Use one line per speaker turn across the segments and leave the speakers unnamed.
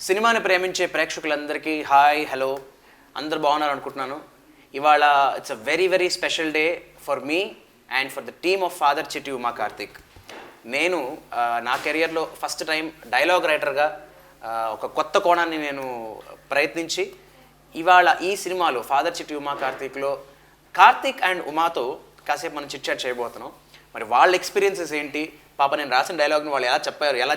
సినిమాని ప్రేమించే ప్రేక్షకులందరికీ హాయ్ హలో అందరు బాగున్నారు అనుకుంటున్నాను. ఇవాళ it's a very very special day for me and for the team of father Chitti Uma Karthik. నేను నా కెరియర్లో ఫస్ట్ టైం డైలాగ్ రైటర్గా ఒక కొత్త కోణాన్ని నేను ప్రయత్నించి ఇవాళ ఈ సినిమాలో ఫాదర్ చిట్టి ఉమా కార్తిక్లో కార్తిక్ అండ్ ఉమాతో కాసేపు మనం చిట్ చాట్ చేయబోతున్నాం. మరి వాళ్ళ ఎక్స్పీరియన్సెస్ ఏంటి, పాప నేను రాసిన డైలాగ్ని వాళ్ళు ఎలా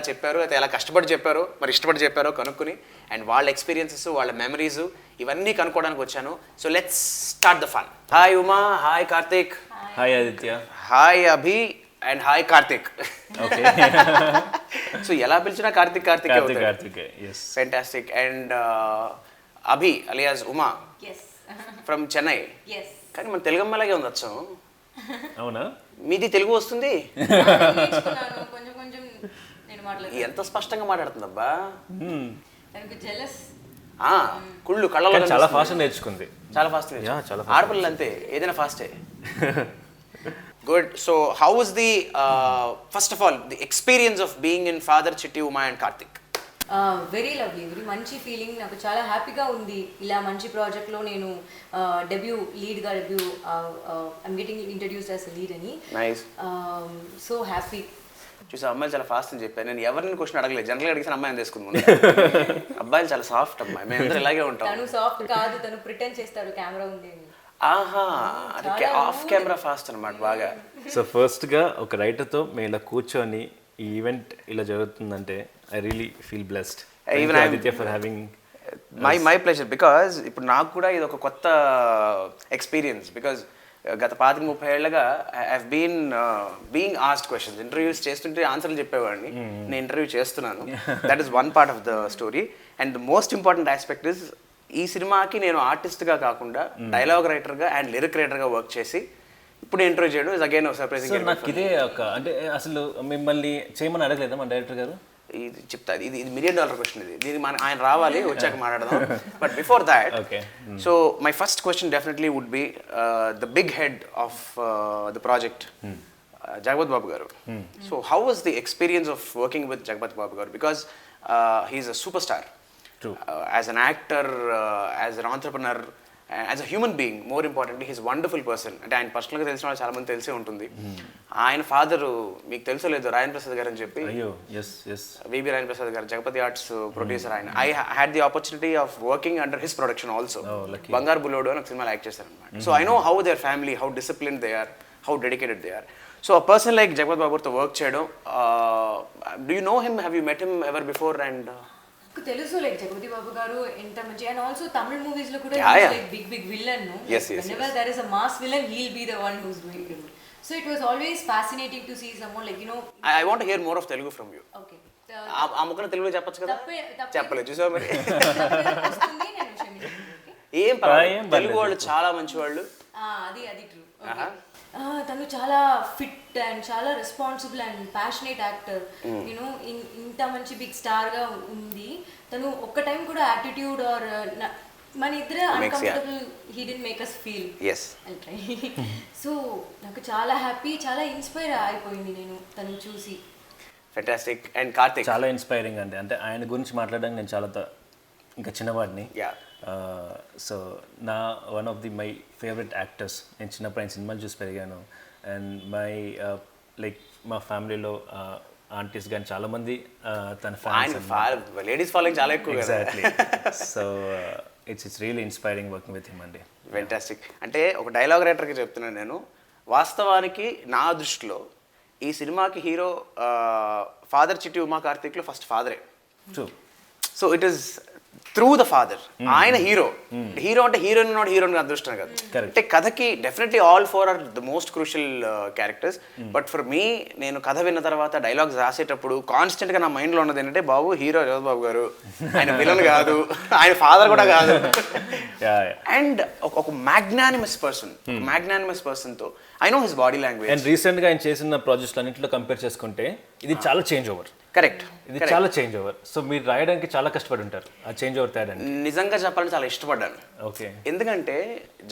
చెప్పారు అయితే ఎలా కష్టపడి చెప్పారో మరి ఇష్టపడి చెప్పారో కనుక్కుని అండ్ వాళ్ళ ఎక్స్పీరియన్సెస్ వాళ్ళ మెమరీస్ ఇవన్నీ కనుక్కోవడానికి వచ్చాను. So let's start the fun. Hi Uma, hi Karthik.
Hi Aditya.
Hi Abhi and hi Karthik.
Okay.
So ఎలా పిలిచినా Karthik Karthik
Karthik. yes.
Fantastic. And Abhi alias Uma from Chennai. కానీ మన తెలుగు అమ్మాయిలాగే ఉంది వచ్చాం.
అవునా?
మీది తెలుగు వస్తుంది?
కొంచెం కొంచెం నేను
ఎంత స్పష్టంగా మాట్లాడుతుందబ్బా.
జెలస్
కుళ్ళు కళ్ళలో
చాలా ఫాస్ట్ నేర్చుకుంది.
చాలా ఫాస్ట్. ఆడపిల్లలు అంతే, ఏదైనా ఫాస్టే. Good. So how was the first of all the experience of being in father Chitti Uma and Karthik?
Very lovely, very మంచి ఫీలింగ్. నాకు చాలా హ్యాపీగా ఉంది ఇలా మంచి ప్రాజెక్ట్లో నేను లీడ్గా debut I'm getting introduced as lead అని.
నైస్.
So happy.
చూసా, అమ్మాయిలు చాలా ఫాస్ట్ అని చెప్పాను. నేను ఎవరిని క్వశ్చన్ అడగలేదు, జనరల్గా అడిగిన అమ్మాయిని తీసుకుంది. అబ్బాయిలు చాలా సాఫ్ట్ అమ్మాయి, మేము అందరూ ఇలాగే ఉంటాం.
తను సాఫ్ట్ కాదు, తను ప్రిటెండ్ చేస్తాడు కెమెరా ఉంది.
ఆహా, అది ఆఫ్ కెమెరా ఫాస్ట్ అనమాట బాగా.
సో ఫస్ట్గా ఒక రైటర్తో మేము ఇలా కూర్చొని ఈ ఈవెంట్ ఇలా జరుగుతుందంటే I really feel blessed.
Even
Aditya for having
my pleasure. Because ఇప్పుడు నాకు కూడా ఇది ఒక కొత్త ఎక్స్పీరియన్స్. బికాజ్ గత 25-30 ఏళ్ళగా I being asked questions. Interviews చేస్తుంటే ఆన్సర్లు చెప్పేవాడిని. నేను ఇంటర్వ్యూ చేస్తున్నాను. That is one part of the story. And the most important aspect is ఈ సినిమాకి నేను ఆర్టిస్ట్గా కాకుండా డైలాగ్ రైటర్గా అండ్ లిరిక్ రైటర్గా వర్క్ చేసి ఇప్పుడు ఇంటర్వ్యూ చేయడం ఇస్ అగైన్ సర్ప్రైజింగ్.
నాకు ఇదే ఒక అంటే అసలు మిమ్మల్ని చేయమని అడగలేదా మన డైరెక్టర్ గారు?
ఇది చెప్తా, ఇది $1 million క్వశ్చన్. ఇది ఆయన రావాలి, వచ్చాక మాట్లాడదాం. But before that, so my first question definitely would be the big head of the project, Jagapathi Babu garu. So how was the experience of working with Jagapathi Babu garu? Because he is a super star as an actor, as an entrepreneur, as a human being. More importantly he's wonderful person. అంటే ఆయన పర్సనల్గా తెలిసిన వాళ్ళు చాలా మంది తెలిసే ఉంటుంది. ఆయన ఫాదరు మీకు తెలుసో లేదు, రాయన్ ప్రసాద్ గారు అని చెప్పి, VB Rayan Prasad garu, Jagapathi arts producer. ఆయన I had the opportunity of working under his production also. Bangaru Bullodu అని ఒక సినిమాలో యాక్ట్ చేశారు అనమాట. So I know how their family, how discipline they are, how dedicated they are. So a person like Jagapathi బాబుతో work చేయడం, do you know him? Have you met him ever before? And
తెలుసు like Jagapathi Babu garu ఎంత మంచి, and also తమిళ movies లో కూడా like big villain. Whenever there is a mass villain, he'll be the one who's doing it. So it was always fascinating to see someone like, you know,
I want to hear more of Telugu from you.
Okay.
ఆ ముక్కన తెలుగులో చెప్పొచ్చు కదా? చెప్పలేదు, చూసావా మరి? ఏం తెలుగు వాళ్ళు చాలా మంచి వాళ్ళు.
అది ట్రూ. తను చాలా ఫిట్ అండ్ చాలా responsible and passionate actor. You know ఇంత మంచి బిగ్ స్టార్గా ఉంది. తను ఒక్క టైం కూడా యాటిట్యూడ్ ఆర్ మన ఇద్దరే uncomfortable he didn't make us feel. So నాకు చాలా హ్యాపీ, చాలా ఇన్స్పైర్ అయిపోయింది నేను తను చూసి.
ఫెంటాస్టిక్. అండ్ కార్తిక్
చాలా ఇన్స్పైరింగ్ అండి. అంటే ఆయన గురించి మాట్లాడడానికి నేను చాలా ఇంకా చిన్నవాడిని. సో నా one of the my favourite actors. నేను చిన్నప్పుడు ఆయన సినిమాలు చూసి పెరిగాను. అండ్ మై లైక్ మా ఫ్యామిలీలో ఆంటీస్ కానీ చాలామంది తన ఫ్యాన్స్,
లేడీస్ ఫాలోయింగ్ చాలా ఎక్కువ.
Exactly. So it's really inspiring working with him అండి.
ఫెంటాస్టిక్. అంటే ఒక డైలాగ్ రైటర్కి చెప్తున్నాను నేను, వాస్తవానికి నా దృష్టిలో ఈ సినిమాకి హీరో ఫాదర్ చిట్టి ఉమా కార్తిక్లో ఫస్ట్ ఫాదరే. So it is through the father. ఆయన హీరో అంటే హీరోయిన్ నాట్ హీరోయిన్ అదృష్టం కాదు. అంటే కథకి definitely all four are the most crucial characters. But for me, నేను కథ విన్న తర్వాత డైలాగ్స్ రాసేటప్పుడు కాన్స్టెంట్ గా నా మైండ్ లో ఉన్నది ఏంటంటే, బాబు హీరో జగపతి బాబు గారు, ఆయన విలన్ కాదు, ఆయన ఫాదర్ కూడా కాదు. అండ్ ఒక మ్యాగ్నానిమస్ పర్సన్ తో I know his body language.
And recent గా ఆయన చేసిన ప్రాజెక్ట్స్ అన్నింటిలో కంపేర్ చేసుకుంటే ఇది చాలా చేంజ్ ఓవర్.
కరెక్ట్,
ఇది చాలా చేంజ్ ఓవర్. సో మీరు రాయడానికి చాలా కష్టపడి ఉంటారు ఆ చేంజ్ ఓవర్ తేడానికి.
నిజంగా చెప్పాలని చాలా ఇష్టపడ్డాను.
ఓకే.
ఎందుకంటే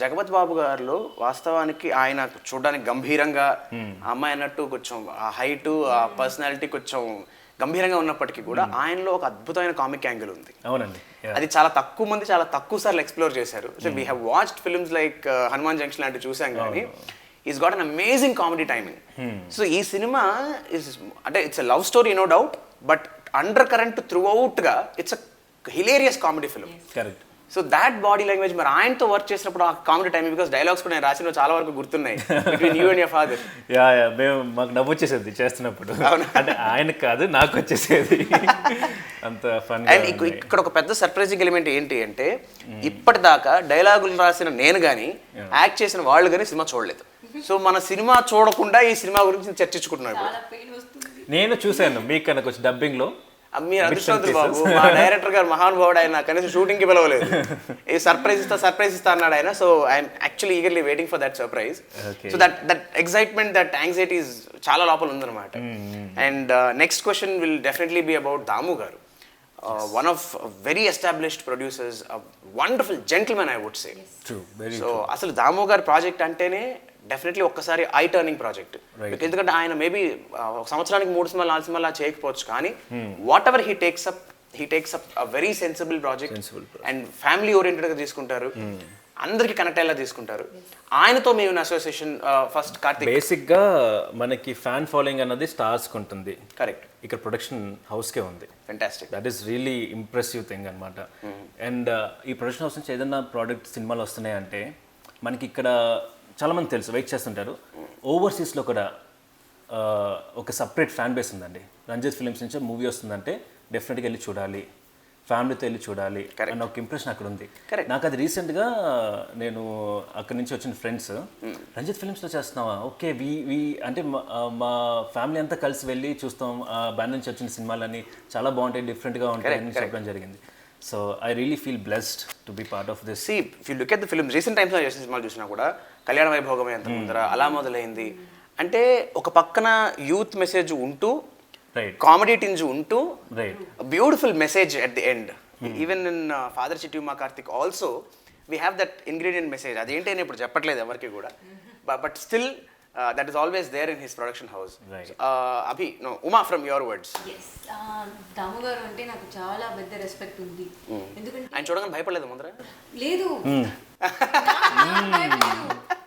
జగపతి బాబు గారిలో వాస్తవానికి ఆయన చూడడానికి గంభీరంగా, అమ్మాయి అన్నట్టు కొంచెం ఆ హైట్, ఆ పర్సనాలిటీ కొంచెం గంభీరంగా ఉన్నప్పటికీ కూడా ఆయనలో ఒక అద్భుతమైన కామిక్ యాంగిల్ ఉంది.
అవునండి.
అది చాలా తక్కువ మంది చాలా తక్కువ సార్లు ఎక్స్ప్లోర్ చేశారు. So we have watched films like Hanuman junction లాంటివి చూసాం కానీ is got an amazing comedy timing. So ఈ సినిమా అంటే it's a love story no doubt, but under current through అవుట్గా it's a hilarious comedy film.
Correct.
So that body language మరి ఆయనతో work చేసినప్పుడు ఆ కామెడీ టైమింగ్, బికాస్ డైలాగ్స్ కూడా నేను రాసిన చాలా వరకు గుర్తున్నాయి between you and your father.
Yeah మేము మాకు నవ్వు వచ్చేసేది చేస్తున్నప్పుడు, అంటే ఆయనకు కాదు నాకు వచ్చేసేది అంత ఫన్.
అండ్ ఇక్కడ ఒక పెద్ద సర్ప్రైజింగ్ ఎలిమెంట్ ఏంటి అంటే ఇప్పటిదాకా డైలాగులు రాసిన నేను కానీ యాక్ట్ చేసిన వాళ్ళు కానీ సినిమా చూడలేదు. సో మన సినిమా చూడకుండా ఈ సినిమా గురించి చర్చించుకుంటున్నాం.
నేను చూశాను మీకు కనుక వచ్చి డబ్బింగ్లో.
మీరు అదృష్టవంతులు బాబు, మా డైరెక్టర్ గారు మహానుభావుడు, ఆయన కనీసం షూటింగ్కి పిలవలేదు. ఏ సర్ప్రైజ్ ఇస్తా అన్నాడు ఆయన. So I'm actually eagerly waiting for that surprise. So that excitement, that anxiety చాలా లోపల ఉందన్నమాట. And next question will definitely be about Damu garu, one of very established producers, wonderful gentlemen I would say. So అసలు దాము గారి project అంటేనే definitely ఒక్కసారి I turning project. ఎందుకంటే ఆయన maybe ఒక సంవత్సరానికి 3 సినిమాలు 4 సినిమాలు చేయకపోవచ్చు, కానీ whatever he takes up a very sensible project and family ఓరియంటెడ్గా తీసుకుంటారు, అందరికి కనెక్ట్ అయ్యేలా తీసుకుంటారు. ఆయనతో మేము అసోసియేషన్ ఫస్ట్ కార్తిక్.
బేసిక్గా మనకి ఫ్యాన్ ఫాలోయింగ్ అన్నది స్టార్స్కి ఉంటుంది.
కరెక్ట్.
ఇక్కడ ప్రొడక్షన్ హౌస్కే ఉంది.
Fantastic.
That is really impressive thing అనమాట. అండ్ ఈ ప్రొడక్షన్ హౌస్ నుంచి ఏదైనా ప్రోడక్ట్ సినిమాలు వస్తున్నాయంటే మనకి ఇక్కడ చాలామంది తెలుసు, వెయిట్ చేస్తుంటారు. ఓవర్సీస్లో కూడా ఒక సపరేట్ ఫ్యాన్ బేస్ ఉందండి. రంజిత్ ఫిలిమ్స్ నుంచి మూవీ వస్తుందంటే డెఫినెట్గా వెళ్ళి చూడాలి, ఫ్యామిలీతో వెళ్ళి చూడాలి అన్న ఒక ఇంప్రెషన్ అక్కడ ఉంది. నాకు అది రీసెంట్గా నేను అక్కడి నుంచి వచ్చిన ఫ్రెండ్స్, రంజిత్ ఫిలిమ్స్లో చేస్తున్నావా, ఓకే వి అంటే మా ఫ్యామిలీ అంతా కలిసి వెళ్ళి చూస్తాం, ఆ బ్యాన్ నుంచి వచ్చిన సినిమాలని చాలా బాగుంటాయి, డిఫరెంట్గా ఉంటాయి అని చెప్పడం జరిగింది. So I really feel blessed to be part of this.
If you look at the films recent టైమ్స్లో చేసిన సినిమాలు చూసినా కూడా కళ్యాణ వైభోగమే ఎంత ముందర అలా మొదలైంది అంటే ఒక పక్కన యూత్ మెసేజ్ ఉంటూ, కామెడీ టింజ్ ఉంటూ, beautiful message at the end. Even in father Chitti Uma Karthik also we have that ingredient message. అదేంటి అని ఇప్పుడు చెప్పట్లేదు ఎవరికి కూడా, but still that is always there in his production house.
Right.
Abhi, no, Uma, from your words.
Yes. దాము గారు అంటే నాకు చాలా పెద్ద రెస్పెక్ట్ ఉంది. ఎందుకంటే
ఆయన చూడగానే భయపడలేదు ముందర?
లేదు.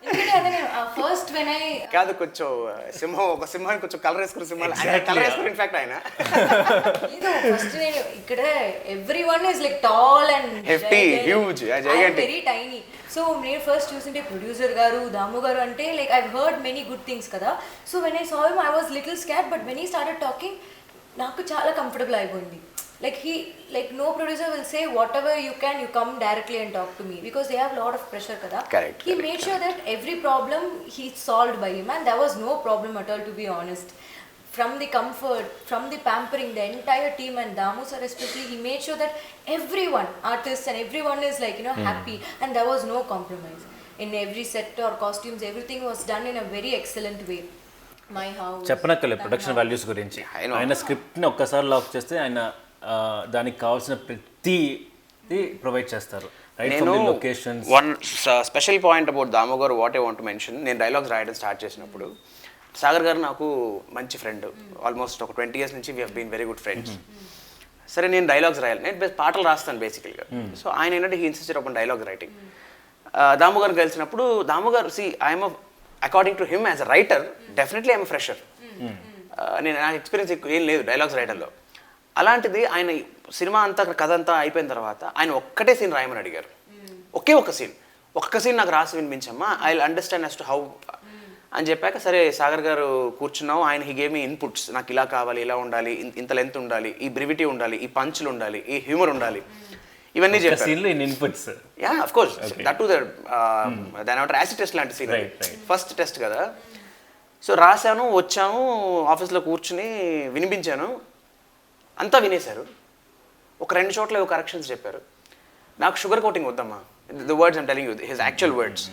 ఎందుకంటే అదే ఫస్ట్ వెన్ ఐ
కాదు, కొంచెం ఒక సింహాన్ని కొంచెం కలర్ వేసుకున్న సింహాలు కలర్ వేసుకుని ఇన్ఫాక్ట్ ఆయన
లేదు. ఫస్ట్ నేను ఇక్కడ everyone is like tall and
hefty, huge,
very tiny. So నేను ఫస్ట్ చూసింటే ప్రొడ్యూసర్ గారు దాము గారు అంటే like I heard many good things కదా. So when I saw him I was little scared, but when he started talking నాకు చాలా comfortable అయిపోయింది. Like no producer will say whatever you can, you come directly and talk to me, because they have a lot of pressure kada.
Correct.
He made sure that every problem he solved by him, and there was no problem at all, to be honest. From the comfort, from the pampering, the entire team and Damu sir especially, he made sure that everyone, artists and everyone is like, happy, and there was no compromise. In every set or costumes, everything was done in a very excellent way. My house.
చెప్పనక్కర్లేదు production values గురించి. ఆయన స్క్రిప్ట్ని ఒక్కసారి lock చేస్తే ఆయన దానికి కావాల్సిన ప్రతిది provide చేస్తారు.
One special point about Damu గారు what I want to mention, నేను డైలాగ్స్ రాయడం స్టార్ట్ చేసినప్పుడు సాగర్ గారు నాకు మంచి ఫ్రెండ్, ఆల్మోస్ట్ ఒక 20 years నుంచి we have been very good friends. సరే నేను డైలాగ్స్ రాయాలి, నేను పాటలు రాస్తాను బేసికల్గా. సో ఆయన ఏంటంటే he insisted upon dialogue writing. Damu garu కలిసినప్పుడు Damu garu I'm according to him as a writer definitely I'm fresher. నేను నా ఎక్స్పీరియన్స్ ఏం లేదు డైలాగ్స్ రైటర్లో. అలాంటిది ఆయన సినిమా అంతా కథ అంతా అయిపోయిన తర్వాత ఆయన ఒక్కటే సీన్ రాయమని అడిగారు. ఒకే ఒక్క సీన్ నాకు రాసి వినిపించమ్మా, I will understand as to how అని చెప్పాక సరే సాగర్ గారు కూర్చున్నాం. ఆయన హీ గేవ్ మీ ఇన్పుట్స్, నాకు ఇలా కావాలి, ఇలా ఉండాలి, ఇంత లెంత్ ఉండాలి, ఈ బ్రివిటీ ఉండాలి, ఈ పంచులు ఉండాలి, ఈ హ్యూమర్ ఉండాలి, ఇవన్నీ చెప్పారు. Yeah of course that to దాని ఏమంటారు యాసిడ్ టెస్ట్ లాంటి సీన్, ఫస్ట్ టెస్ట్ కదా. సో రాశాను, వచ్చాము, ఆఫీస్లో కూర్చుని వినిపించాను, అంతా వినేశారు. ఒక 2 చోట్ల కరెక్షన్స్ చెప్పారు. నాకు షుగర్ కోటింగ్ వద్దమ్మా, the words I'm telling you his actual words.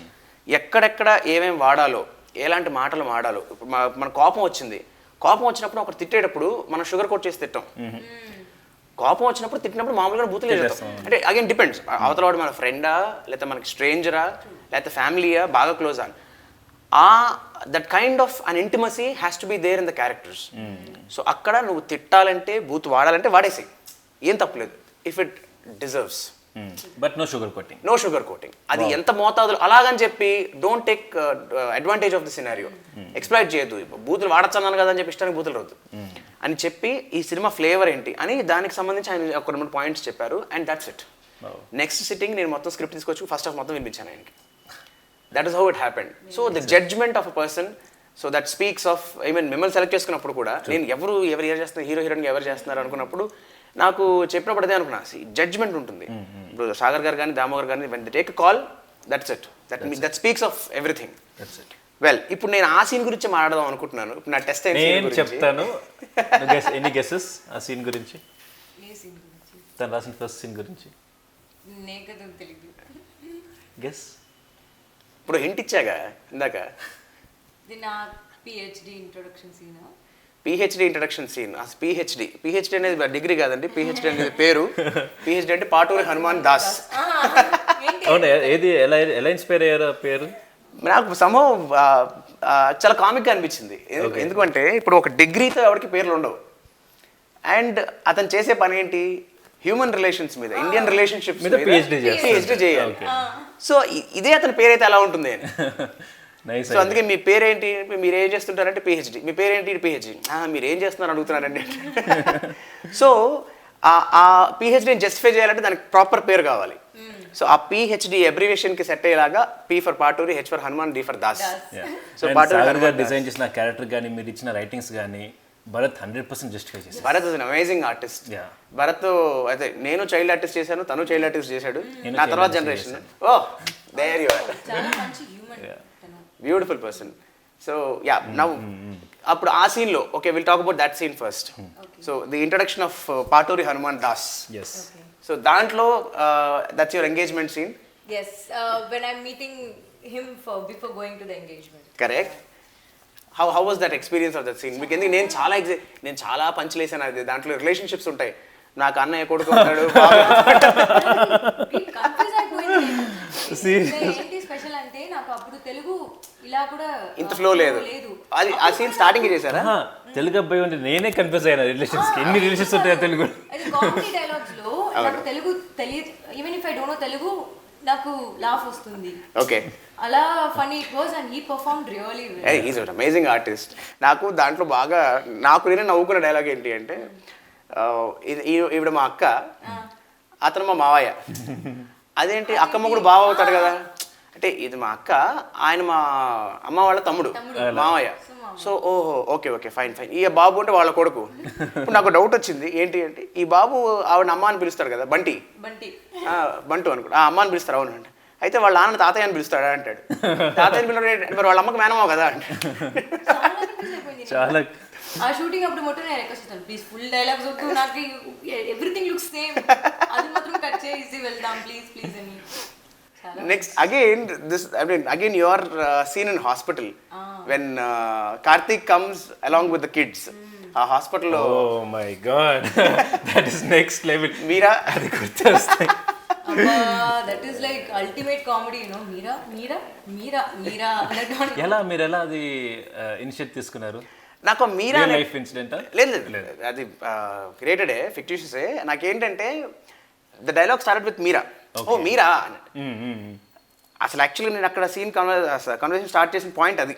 ఎక్కడెక్కడ ఏమేమి వాడాలో, ఎలాంటి మాటలు వాడాలో. మన కోపం వచ్చినప్పుడు ఒకటి తిట్టేటప్పుడు మనం షుగర్ కోట్ చేసి తిట్టాం. కోపం వచ్చినప్పుడు తిట్టినప్పుడు మామూలుగా బూతులు చేస్తాం. అంటే అగైన్ డిపెండ్స్, అవతల వాడు మన ఫ్రెండా, లేకపోతే మనకి స్ట్రేంజరా, లేకపోతే ఫ్యామిలీయా, బాగా క్లోజా. That kind of an intimacy has to be there in the characters. So అక్కడ నువ్వు తిట్టాలంటే బూత్ వాడాలంటే వాడేసి ఏం తప్పలేదు if it deserves.
But no sugar coating.
No sugar coating. అది ఎంత మోతాదులో అలాగని చెప్పి don't take advantage of the scenario. Exploit చేయొద్దు. బూతులు వాడచ్చన్నాను కదా అని చెప్పి ఇష్టానికి బూతులు రద్దు అని చెప్పి ఈ సినిమా ఫ్లేవర్ ఏంటి అని దానికి సంబంధించి ఆయన ఒక 2 పాయింట్స్ చెప్పారు and that's it. Next sitting నేను మొత్తం స్క్రిప్ట్ తీసుకొచ్చి ఫస్ట్ హాఫ్ మొత్తం వినిపించాను ఆయనకి. That is how it happened. So the judgment of a person, so that speaks of మిమ్మల్ని సెలెక్ట్ చేసుకున్నప్పుడు కూడా నేను ఎవరు చేస్తున్నారు హీరో హీరోయిన్ ఎవరు చేస్తున్నారు అనుకున్నప్పుడు నాకు చెప్పినప్పుడు అదే అనుకున్నా, జడ్జ్మెంట్ ఉంటుంది. ఇప్పుడు సాగర్ గారు కానీ దామోదర్ గారు when they take call, that's it. That speaks of everything. Well, ఇప్పుడు నేను ఆ సీన్ గురించి మాట్లాడదాం అనుకుంటున్నాను. ఇప్పుడు నా టెస్ట్
నేను చెప్తాను. ఎనీ గెసెస్ ఆ సీన్ గురించి? తను రాసిన ఫస్ట్ సీన్ గురించి గెస్.
ఇప్పుడు హింట్ ఇచ్చాగా ఇందాక.
PhD introduction scene.
PhD introduction scene. PhD అనేది డిగ్రీ కాదండి. పిహెచ్డి అనేది పేరు. పిహెచ్డి అంటే పాటూరి హనుమాన్ దాస్.
అవును, ఏది ఎలా ఇన్స్పైర్ అయ్యారు ఆ పేరు?
నాకు చాలా కామిక్గా అనిపించింది. ఎందుకంటే ఇప్పుడు ఒక డిగ్రీతో ఎవరికి పేర్లు ఉండవు. అండ్ అతను చేసే పని ఏంటి, హ్యూమన్ రిలేషన్స్ మీద, ఇండియన్ రిలేషన్షిప్స్ మీద పిహెచ్డి చేయాలి. సో ఇదే అతని పేరైతే ఎలా ఉంటుంది అని. సో అందుకే మీ పేరేంటి, మీరు ఏం చేస్తుంటారంటే పిహెచ్డి. మీ పేరేంటి, పిహెచ్డి. మీరు ఏం చేస్తున్నారు అడుగుతున్నారండి. సో ఆ పిహెచ్డిని జస్టిఫై చేయాలంటే దానికి ప్రాపర్ పేరు కావాలి. సో ఆ పిహెచ్డి అబ్రివేషన్కి సెట్ అయ్యేలాగా P for Paturi, H for Hanuman, D for Das.
So Paturi garu design చేసిన క్యారెక్టర్ కానీ మీరు ఇచ్చిన రైటింగ్స్ కానీ భరత్ 100% జస్టిఫై చేశారు.
Bharat is an amazing artist. Bharat అయితే నేను చైల్డ్ ఆర్టిస్ట్ చేశాను, తను చైల్డ్ ఆర్టిస్ట్ చేశాడు. నా తర్వాత generation. Oh there you are. Beautiful person. So yeah, now అప్పుడు ఆ సీన్లో okay will talk about that scene first. So the introduction of Paturi Hanuman Das. So దాంట్లో that's your engagement scene.
Yes, when I'm meeting him before going to the engagement.
Correct. How was that experience of that scene? మీకు ఎందుకు నేను చాలా పంచులేసాను. అది దాంట్లో relationships ఉంటాయి. నాకు అన్నయ్య కొడుకు ఉంటాడు.
ఏంటి స్పెషల్ అంటే నాకు అప్పుడు తెలుగు ఇలా కూడా
ఇంత ఫ్లో లేదు. అది ఆ సీన్ స్టార్టింగ్ చేశారా?
తెలుగు అబ్బాయి అంటే నేనే కన్ఫ్యూజ్ అయ్యాను. రిలేషన్స్ ఎన్ని రిలేషన్స్ ఉంటాయో తెలుగు.
అది కామెడీ డైలాగ్స్ లో నాకు తెలుగు తెలియదు. Even if I don't know Telugu నాకు లాఫ్ వస్తుంది.
ఓకే,
అలా funny it was and he performed really well.
He is an amazing artist. నాకు దాంట్లో బాగా నేనే నవ్వుకున్న డైలాగ్ ఏంటి అంటే, ఈవిడ మా అక్క, అతను మా మావయ్య. అదేంటి అక్కమ్మ కూడా బావ అవుతాడు కదా అంటే, ఇది మా అక్క, ఆయన మా అమ్మ వాళ్ళ తమ్ముడు మావయ్య. సో ఓహో ఓకే ఫైన్. ఈ బాబు అంటే వాళ్ళ కొడుకు. ఇప్పుడు నాకు డౌట్ వచ్చింది ఏంటి అంటే, ఈ బాబు ఆవిడ అమ్మ అని పిలుస్తాడు కదా, బంటు అనుకుంటా. అమ్మ అని పిలుస్తారు. అవును అంటే, అయితే వాళ్ళ నాన్న తాతయ్య అని పిలుస్తాడా అంటాడు. తాతయ్యని పిలుస్తాడు, మరి వాళ్ళ అమ్మకి మేనమావ కదా అంటే.
చాలా
ఆ షూటింగ్ అప్పుడు మొత్తం నేను రిక్వెస్ట్ చేస్తాను, ప్లీజ్ ఫుల్ డైలాగ్స్ వద్దు, నాకు ఎవ్రీథింగ్ లుక్స్ సేమ్, అది మాత్రం కట్ చేసి వెళ్దాం ప్లీజ్ అని.
Next, again your scene in hospital when Karthik comes along with the kids. Hospital.
Oh my God, that is next level.
Meera,
అది గుర్తొస్తాయి.
That is like ultimate comedy, you know. Meera.
మీరు ఎలా అది initiate తీసుకున్నారు?
నాకు మీరా
life incident
లేదు, అది created fictitious. నాకేంటంటే the dialogue started with Meera. ఓ మీరా అసలు యాక్చువల్గా నేను అక్కడ సీన్ కన్వర్సేషన్ స్టార్ట్ చేసిన పాయింట్ అది.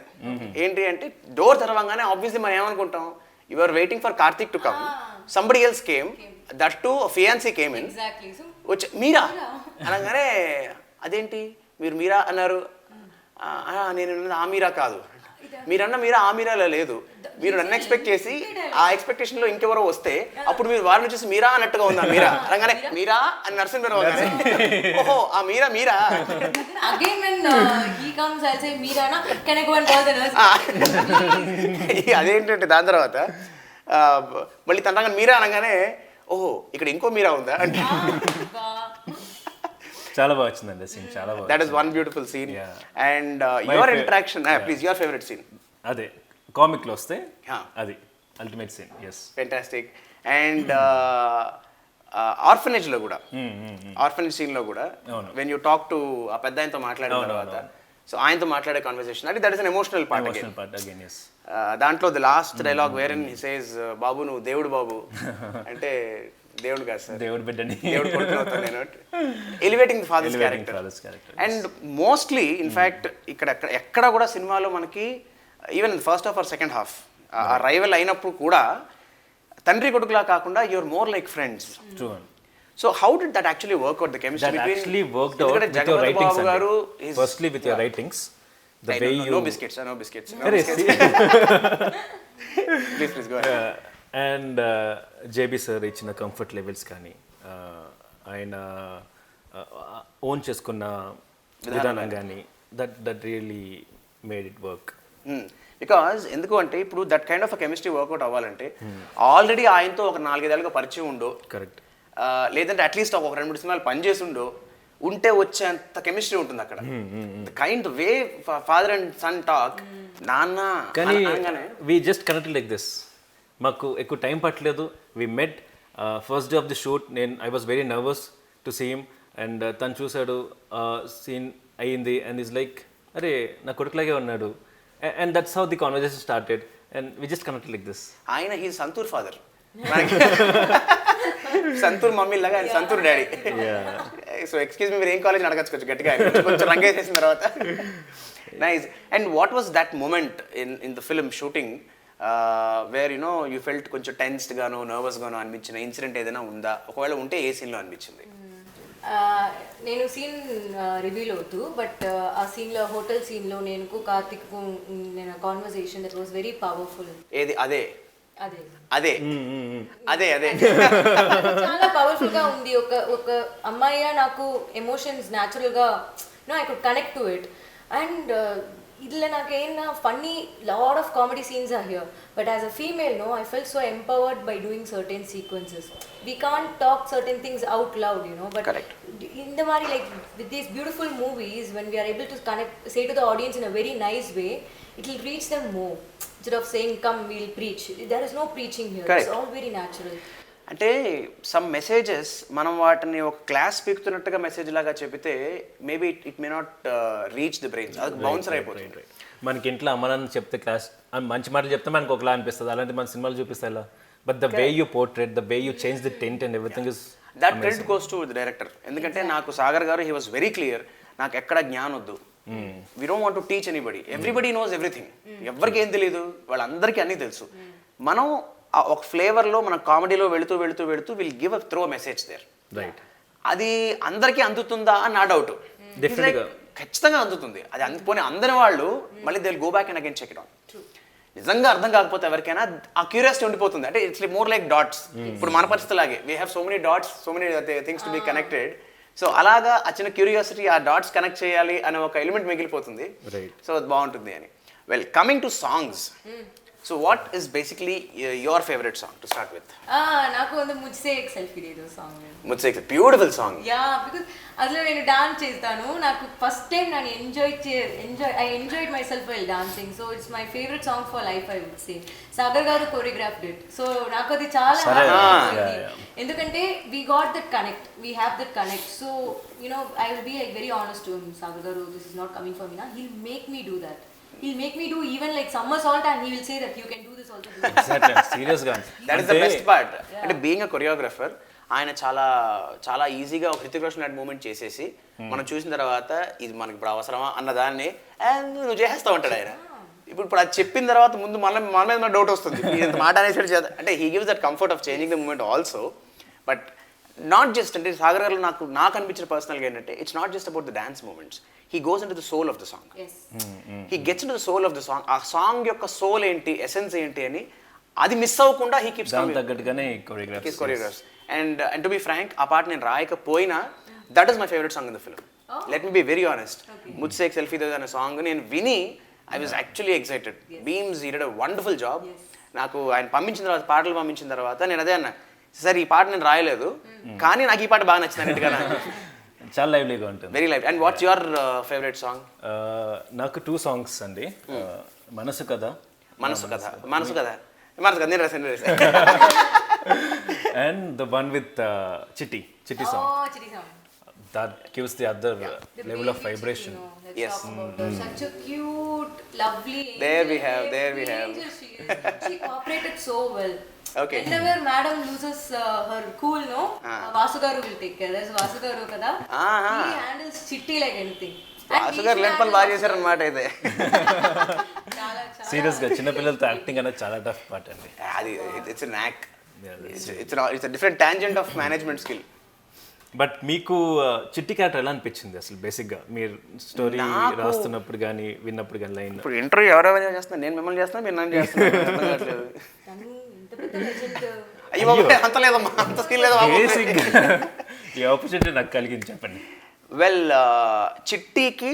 ఏంటి అంటే, డోర్ తెరవంగానే ఆబ్వియస్లీ మనం ఏమనుకుంటాం, you are waiting for Karthik to come, somebody else came, that to fiancee came in. వచ్చి మీరా అనగానే అదేంటి మీరు మీరా అన్నారు. నేను ఆ మీరా కాదు, మీరన్న మీరా ఆ మీరాలో లేదు. మీరు నన్ను ఎక్స్పెక్ట్ చేసి ఆ ఎక్స్పెక్టేషన్లో ఇంకెవరో వస్తే అప్పుడు మీరు వారిని చూసి మీరా అన్నట్టుగా ఉందా. మీరా అనగానే మీరా అని నర్సింగ్ పేరు అవగానే ఓహో ఆ మీరా. అదేంటంటే దాని తర్వాత మళ్ళీ తనగా మీరా అనగానే ఓహో ఇక్కడ ఇంకో మీరా ఉందా అంటే
చాలా బాగా వచ్చిందండి సీన్. చాలా బాగా.
That is one beautiful scene. And your interaction, please your favourite scene.
అదే కామిక్ లో వస్తే అది ultimate scene. yes,
fantastic. And orphanage లో కూడా, ఆర్ఫనేజ్ సీన్ లో కూడా వెన్ యూ టాక్ టు ఆ పెద్ద ఆయనతో మాట్లాడిన తర్వాత, సో ఆయనతో మాట్లాడే కాన్వర్సేషన్ అంటే that is an emotional part
emotional part again yes
దాంట్లో the last dialogue wherein he says బాబు నువ్వు దేవుడు బాబు అంటే దేవుడు కాదు సార్
దేవుడు బిడ్డని
దేవుడు కొడుకునవుతా నేను elevating the father's character and mostly in fact ఇక్కడ ఎక్కడ కూడా సినిమాలో మనకి even first half or second half ఆ రైవల్ అయినప్పుడు కూడా తండ్రి కొడుకులా కాకుండా you're more like friends. So how did that actually work out the chemistry between
actually worked out with your writings గారు firstly with your writings the way you
no biscuits please go ahead.
And JB sir ఇచ్చిన comfort levels కానీ ఆయన own చేసుకున్న విధానం కానీ that really made it work.
Because ఎందుకు అంటే ఇప్పుడు that kind of chemistry work out అవ్వాలంటే ఆల్రెడీ ఆయనతో ఒక 4-5 ఏళ్ళుగా పరిచయం ఉండో,
కరెక్ట్,
లేదంటే అట్లీస్ట్ ఒక 2-3 సినిమాలు పనిచేసి ఉండో ఉంటే వచ్చేంత కెమిస్ట్రీ ఉంటుంది అక్కడ. Kind way father and son talk నాన్న
కానీ we just connected like this. మాకు ఎక్కువ టైం పట్టలేదు. We met first day of the shoot. I was very nervous to see him and తను చూశాడు, సీన్ అయ్యింది అండ్ ఈజ్ లైక్ అరే నా కొడుకులాగే ఉన్నాడు. And that's how the conversation started and we just connected like this.
ఆయన he Santoor father, Santoor mummy లాగా ఆయన Santoor daddy. So excuse me మీరు ఏం కాలేజ్ అడగచ్చు గట్టిగా కొంచెం రంగేసేసిన తర్వాత. Nice. And what was that moment in the film shooting where you know you felt కొంచెం టెన్స్డ్ గాను నర్వస్ గాను అనిపించిన ఇన్సిడెంట్ ఏదైనా ఉందా? ఒకవేళ ఉంటే ఏ సీన్లో అనిపించింది?
నేను సీన్ రివీల్ అవుతూ బట్ ఆ సీన్లో హోటల్ సీన్లో నేను కార్తిక్ నేను conversation that was very powerful.
ఏది? అదే
అదే
అదే అదే అదే
చాలా పవర్ఫుల్ గా ఉంది. ఒక అమ్మాయిగా నాకు ఎమోషన్స్ న్యాచురల్గా I could connect to it. And ఇట్లా నాకేనా funny lot of comedy scenes are here but as a female I felt so empowered by doing certain sequences. We can't talk certain things out loud, but
correct.
In the mari like with these beautiful movies, when we are able to connect, say to the audience in a very nice way, it will reach them more instead of saying come we'll preach. There is no preaching here.
Correct.
It's all very natural.
అంటే some messages మనం వాటిని ఒక class పీకుతున్నట్టుగా message లాగా చెబితే maybe it may not reach the brains, అది bouncer అయిపోతుంది.
మనకి ఇంట్లో అమ్మనాన్ని చెప్తే క్లాస్ మంచి మాటలు చెప్తే మనకు ఒకలా అనిపిస్తుంది, అలాంటి మన సినిమాలు చూపిస్తే ఎలా. But the way you portrait, the way you change the tint and everything is
that credit goes to the director. ఎందుకంటే నాకు సాగర్ గారు he was very clear, నాకు ఎక్కడ జ్ఞానం వద్దు, we don't want to teach anybody, everybody knows everything, ఎవరికి ఏం తెలియదు, వాళ్ళందరికీ అన్నీ తెలుసు. మనం ఒక ఫ్లేవర్లో మన కామెడీలో వెళుతూ వెళుతూ వెళుతూ will give a throw message there.
Right.
అది అందరికీ అందుతుందా అని నా డౌట్. ఖచ్చితంగా అందుతుంది. అది అందుకొని అందరి వాళ్ళు మళ్ళీ they will go back and again check it on. నిజంగా అర్థం కాకపోతే ఎవరికైనా ఆ క్యూరియాసిటీ ఉండిపోతుంది. అంటే ఇట్స్ మోర్ లైక్ డాట్స్. ఇప్పుడు మన పరిస్థితి లాగే we have so many dots, so many things to be connected. So అలాగా ఆ చిన్న క్యూరియాసిటీ, ఆ డాట్స్ కనెక్ట్ చేయాలి అనే ఒక ఎలిమెంట్ మిగిలిపోతుంది. సో అది బాగుంటుంది అని. Well, coming to songs, so what is basically your favourite song to start with?
నాకు ಒಂದು ముజ్సే ఏక్ సెల్ఫీ దే దో సాంగ్.
ముజ్సే ఏక్ బ్యూటిఫుల్ సాంగ్.
యా, బికాజ్ అందులో నేను డాన్స్ చేస్తాను. నాకు ఫస్ట్ టైం నేను I enjoyed myself while dancing. So it's my favourite song for life I would say. Sagar garu choreographed it. So నాకు అది చాలా హ్యాపీ, ఎందుకంటే we got that connect, we have that connect. So I will be like very honest to him, Sagar garu this is not coming for me నా, he'll make me do that. He'll make me do even like somersault and he will say that you can do this also.
Exactly. Serious గా.
That is the best part. అంటే being a choreographer ఆయన చాలా చాలా ఈజీగా ఒక హృతిక్ రోషన్ లాంటి moment చేసేసి మనం చూసిన తర్వాత ఇది మనకి ఇప్పుడు అవసరమా అన్న దాన్ని నువ్వు చేసేస్తా ఉంటాడు ఆయన. ఇప్పుడు అది చెప్పిన తర్వాత ముందు మన మీద డౌట్ వస్తుంది, ఇంత మాట అనేసి చేద్దాం అంటే he gives that comfort of changing the moment also. But not just అంటే సాగర్ గారు నాకు అనిపించిన పర్సనల్గా ఏంటంటే it's not just about the dance moments, he goes into the soul of the song.
Yes.
He gets into the soul of the song. ఆ song యొక్క soul ఏంటి, essence ఏంటి అని అది మిస్ అవ్వకుండా he keeps coming.
తగ్గట్టుగానే choreographs.
And to be frank, ఆ పాట నేను రాయకపోయినా that is my favorite song in the film. Let me be very honest. ముజ్సే ఏక్ సెల్ఫీ దే అనే సాంగ్ నేను విని I was actually excited. Beams, he did a wonderful job. నాకు ఆయన పాటలు పంపించిన తర్వాత నేను అదే అన్నా, సరే ఈ పాట నేను రాయలేదు కానీ నాకు ఈ పాట బాగా నచ్చింది అన్నట్టుగా.
చాలా లైవ్లీగా ఉంటుంది.
Very live. And what's your favourite song?
నాకు 2 songs అండి. మనసు కథ
నేను రాసాను.
అండ్ ద వన్ విత్ చిట్టి song. that gives the other level of vibration.
Yes.
Such a cute, lovely angel.
There we have, there we have.
Angel she is. She cooperated so well.
Okay.
Whenever madam loses her cool, no, Vasu garu will take care. There's Vasu garu kada. He handles Chitti like anything.
Vasu గారు లేని పనులు బాగా చేశారనమాట అయితే.
సీరియస్గా చిన్నపిల్లలతో acting అనేది చాలా టఫ్ పార్ట్ అండి.
అది ఇట్స్ నాక్, it's different tangent of management skill.
But మీకు చిట్టి క్యారెక్టర్ ఎలా అనిపించింది అసలు బేసిక్గా మీరు స్టోరీ రాస్తున్నప్పుడు కానీ విన్నప్పుడు కానీ లైన్?
ఇప్పుడు ఇంటర్వ్యూ ఎవరెవరు చేస్తున్నారు, నేను మిమ్మల్ని చేస్తున్నా, మీరు నన్ను చేస్తున్నారు. అయ్యో అంత లేదమ్మా, అంత స్కిల్ లేదా
బేసిక్గా ఈ ఆపర్చునిటీ నాకు కలిగింది చెప్పండి.
వెల్, చిట్టీకి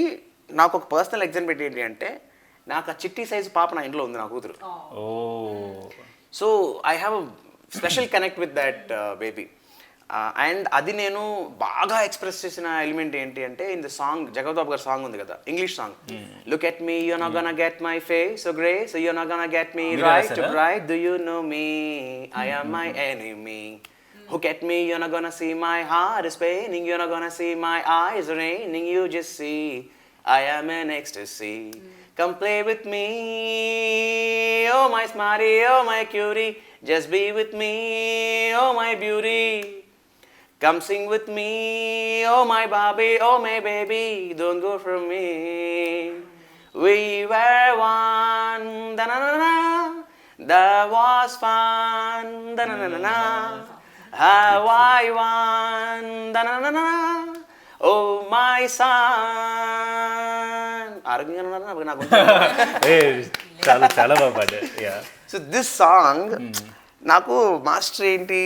నాకు ఒక పర్సనల్ ఎగ్జాంపుల్ ఏంటి అంటే, నాకు ఆ చిట్టి సైజు పాప నా ఇంట్లో ఉంది, నా కూతురు.
Oh,
so I have a special connect with that baby. And అది నేను బాగా ఎక్స్ప్రెస్ చేసిన ఎలిమెంట్ ఏంటి అంటే, ఇన్ ద సాంగ్ జగపతి గారి సాంగ్ ఉంది కదా, English song, look at me you not gonna get my face so grey so you not gonna get me right to right do you know me I am my enemy. Look at me, you're not gonna see my heart is paining, you're not gonna see my eyes raining, you just see I am in ecstasy. Come play with me, oh my smarty, oh my cutie, just be with me, oh my beauty. Come sing with me, oh my Barbie, oh my baby, don't go from me. We were one, da-na-na-na, that was fun, da-na-na-na. How I won, da-na-na-na, oh my son. ఆరోగ్యంగా నాకు
చాలా చాలా బాగా పాడారు.
So this song నాకు master ఏంటి,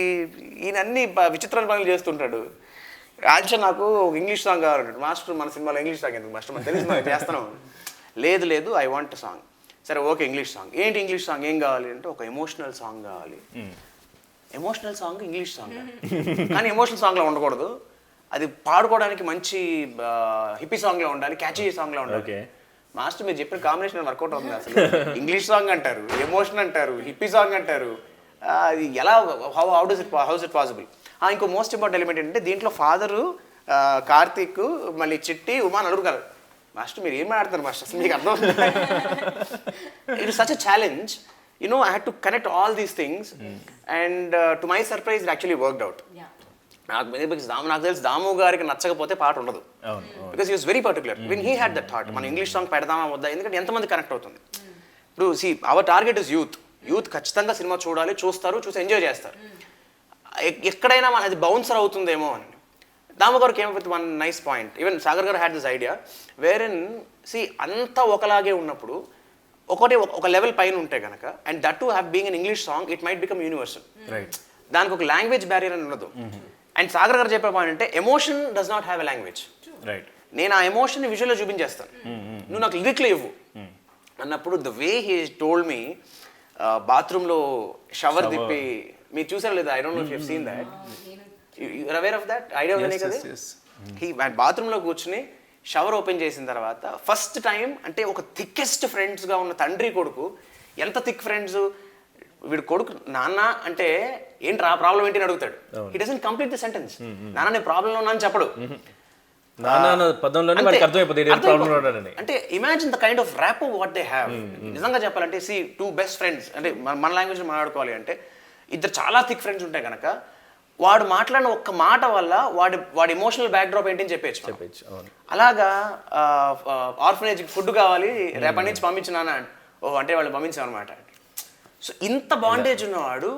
ఈయన అన్ని విచిత్రమైన పనులు చేస్తుంటాడు. యాక్చువల్ నాకు ఇంగ్లీష్ సాంగ్ కావాలంటాడు మాస్టర్. మన సినిమాలో ఇంగ్లీష్ సాంగ్ ఎందుకు మాస్టర్, మనకు తెలిసి మనం చేస్తాను. లేదు ఐ వాంట్ సాంగ్. సరే ఓకే, ఇంగ్లీష్ సాంగ్. ఏంటి ఇంగ్లీష్ సాంగ్ ఏం కావాలి అంటే, ఒక ఎమోషనల్ సాంగ్ కావాలి. ఎమోషనల్ సాంగ్ ఇంగ్లీష్ సాంగ్, కానీ ఎమోషనల్ సాంగ్లో ఉండకూడదు, అది పాడుకోవడానికి మంచి హిప్పీ సాంగ్లో ఉండాలి, క్యాచీ సాంగ్లో ఉండాలి. మాస్టర్ మీరు చెప్పిన కాంబినేషన్ వర్కౌట్ అవుతుంది. అసలు ఇంగ్లీష్ సాంగ్ అంటారు, ఎమోషన్ అంటారు, హిప్పీ సాంగ్ అంటారు, అది ఎలా హౌస్ ఇట్ పాసిబుల్? ఇంకో మోస్ట్ ఇంపార్టెంట్ ఎలిమెంట్ ఏంటంటే, దీంట్లో ఫాదరు కార్తీక్, మళ్ళీ చిట్టి, ఉమా నలుగురు గారు. మాస్టర్ మీరు ఏం మాట్లాడతారు మాస్టర్, అసలు మీకు అర్థం? It is such a challenge. You know, I had to connect all these things, and to my surprise, it actually worked out. నాకు తెలుసు దాము గారికి నచ్చకపోతే పాట ఉండదు, because he was very particular when he had that thought. మనం English song పెడదామా వద్దా, ఎందుకంటే ఎంతమంది కనెక్ట్ అవుతుంది. ఇప్పుడు అవర్ టార్గెట్ ఇస్ యూత్ ఖచ్చితంగా సినిమా చూడాలి, చూసి ఎంజాయ్ చేస్తారు. ఎక్కడైనా అది బౌన్సర్ అవుతుందేమో అని Damu garu came with one nice point. Even Sagar garu had this idea wherein అంతా ఒకలాగే ఉన్నప్పుడు ఒక లెవెల్ పైన ఉంటే కనుక, and that to have being an English song, it might become universal. దానికి ఒక లాంగ్వేజ్ బ్యారియర్ అని ఉండదు. అండ్ సాగర్ గారు చెప్పే పాయింట్ అంటే, emotion does not have a language. నేను ఆ ఎమోషన్ విజువల్లో చూపించేస్తాను, నువ్వు నాకు లిరిక్లో ఇవ్వు అన్నప్పుడు, the way he told me, బాత్రూంలో షవర్ తిప్పి, మీరు చూసారు లేదా, I don't know if you have seen that, you are aware of that idea ఉందనే కదా. హీ బాత్రూంలో కూర్చుని షవర్ ఓపెన్ చేసిన తర్వాత ఫస్ట్ టైం, అంటే ఒక థిక్కెస్ట్ ఫ్రెండ్స్గా ఉన్న తండ్రి కొడుకు, ఎంత థిక్ ఫ్రెండ్స్, వీడు కొడుకు నాన్న అంటే ఏంటి ఆ ప్రాబ్లం ఏంటి అని అడుగుతాడు. He doesn't complete the sentence. నాన్న నేను ప్రాబ్లంలో ఉన్నా అని చెప్పడు. అంటే imagine the kind of rapport what they have. నిజంగా చెప్పాలంటే టూ బెస్ట్ ఫ్రెండ్స్, అంటే మన లాంగ్వేజ్ మాట్లాడుకోవాలి అంటే, ఇద్దరు చాలా థిక్ ఫ్రెండ్స్ ఉంటాయి కనుక, వాడు మాట్లాడిన ఒక్క మాట వల్ల వాడి ఎమోషనల్ బ్యాక్డ్రాప్ ఏంటి అని చెప్పచ్చు. అలాగా ఆర్ఫనేజ్కి ఫుడ్ కావాలి, రేపటి నుంచి పంపించినానా, ఓహో అంటే వాళ్ళు పంపించాం అనమాట. సో ఇంత బాండేజ్ ఉన్నవాడు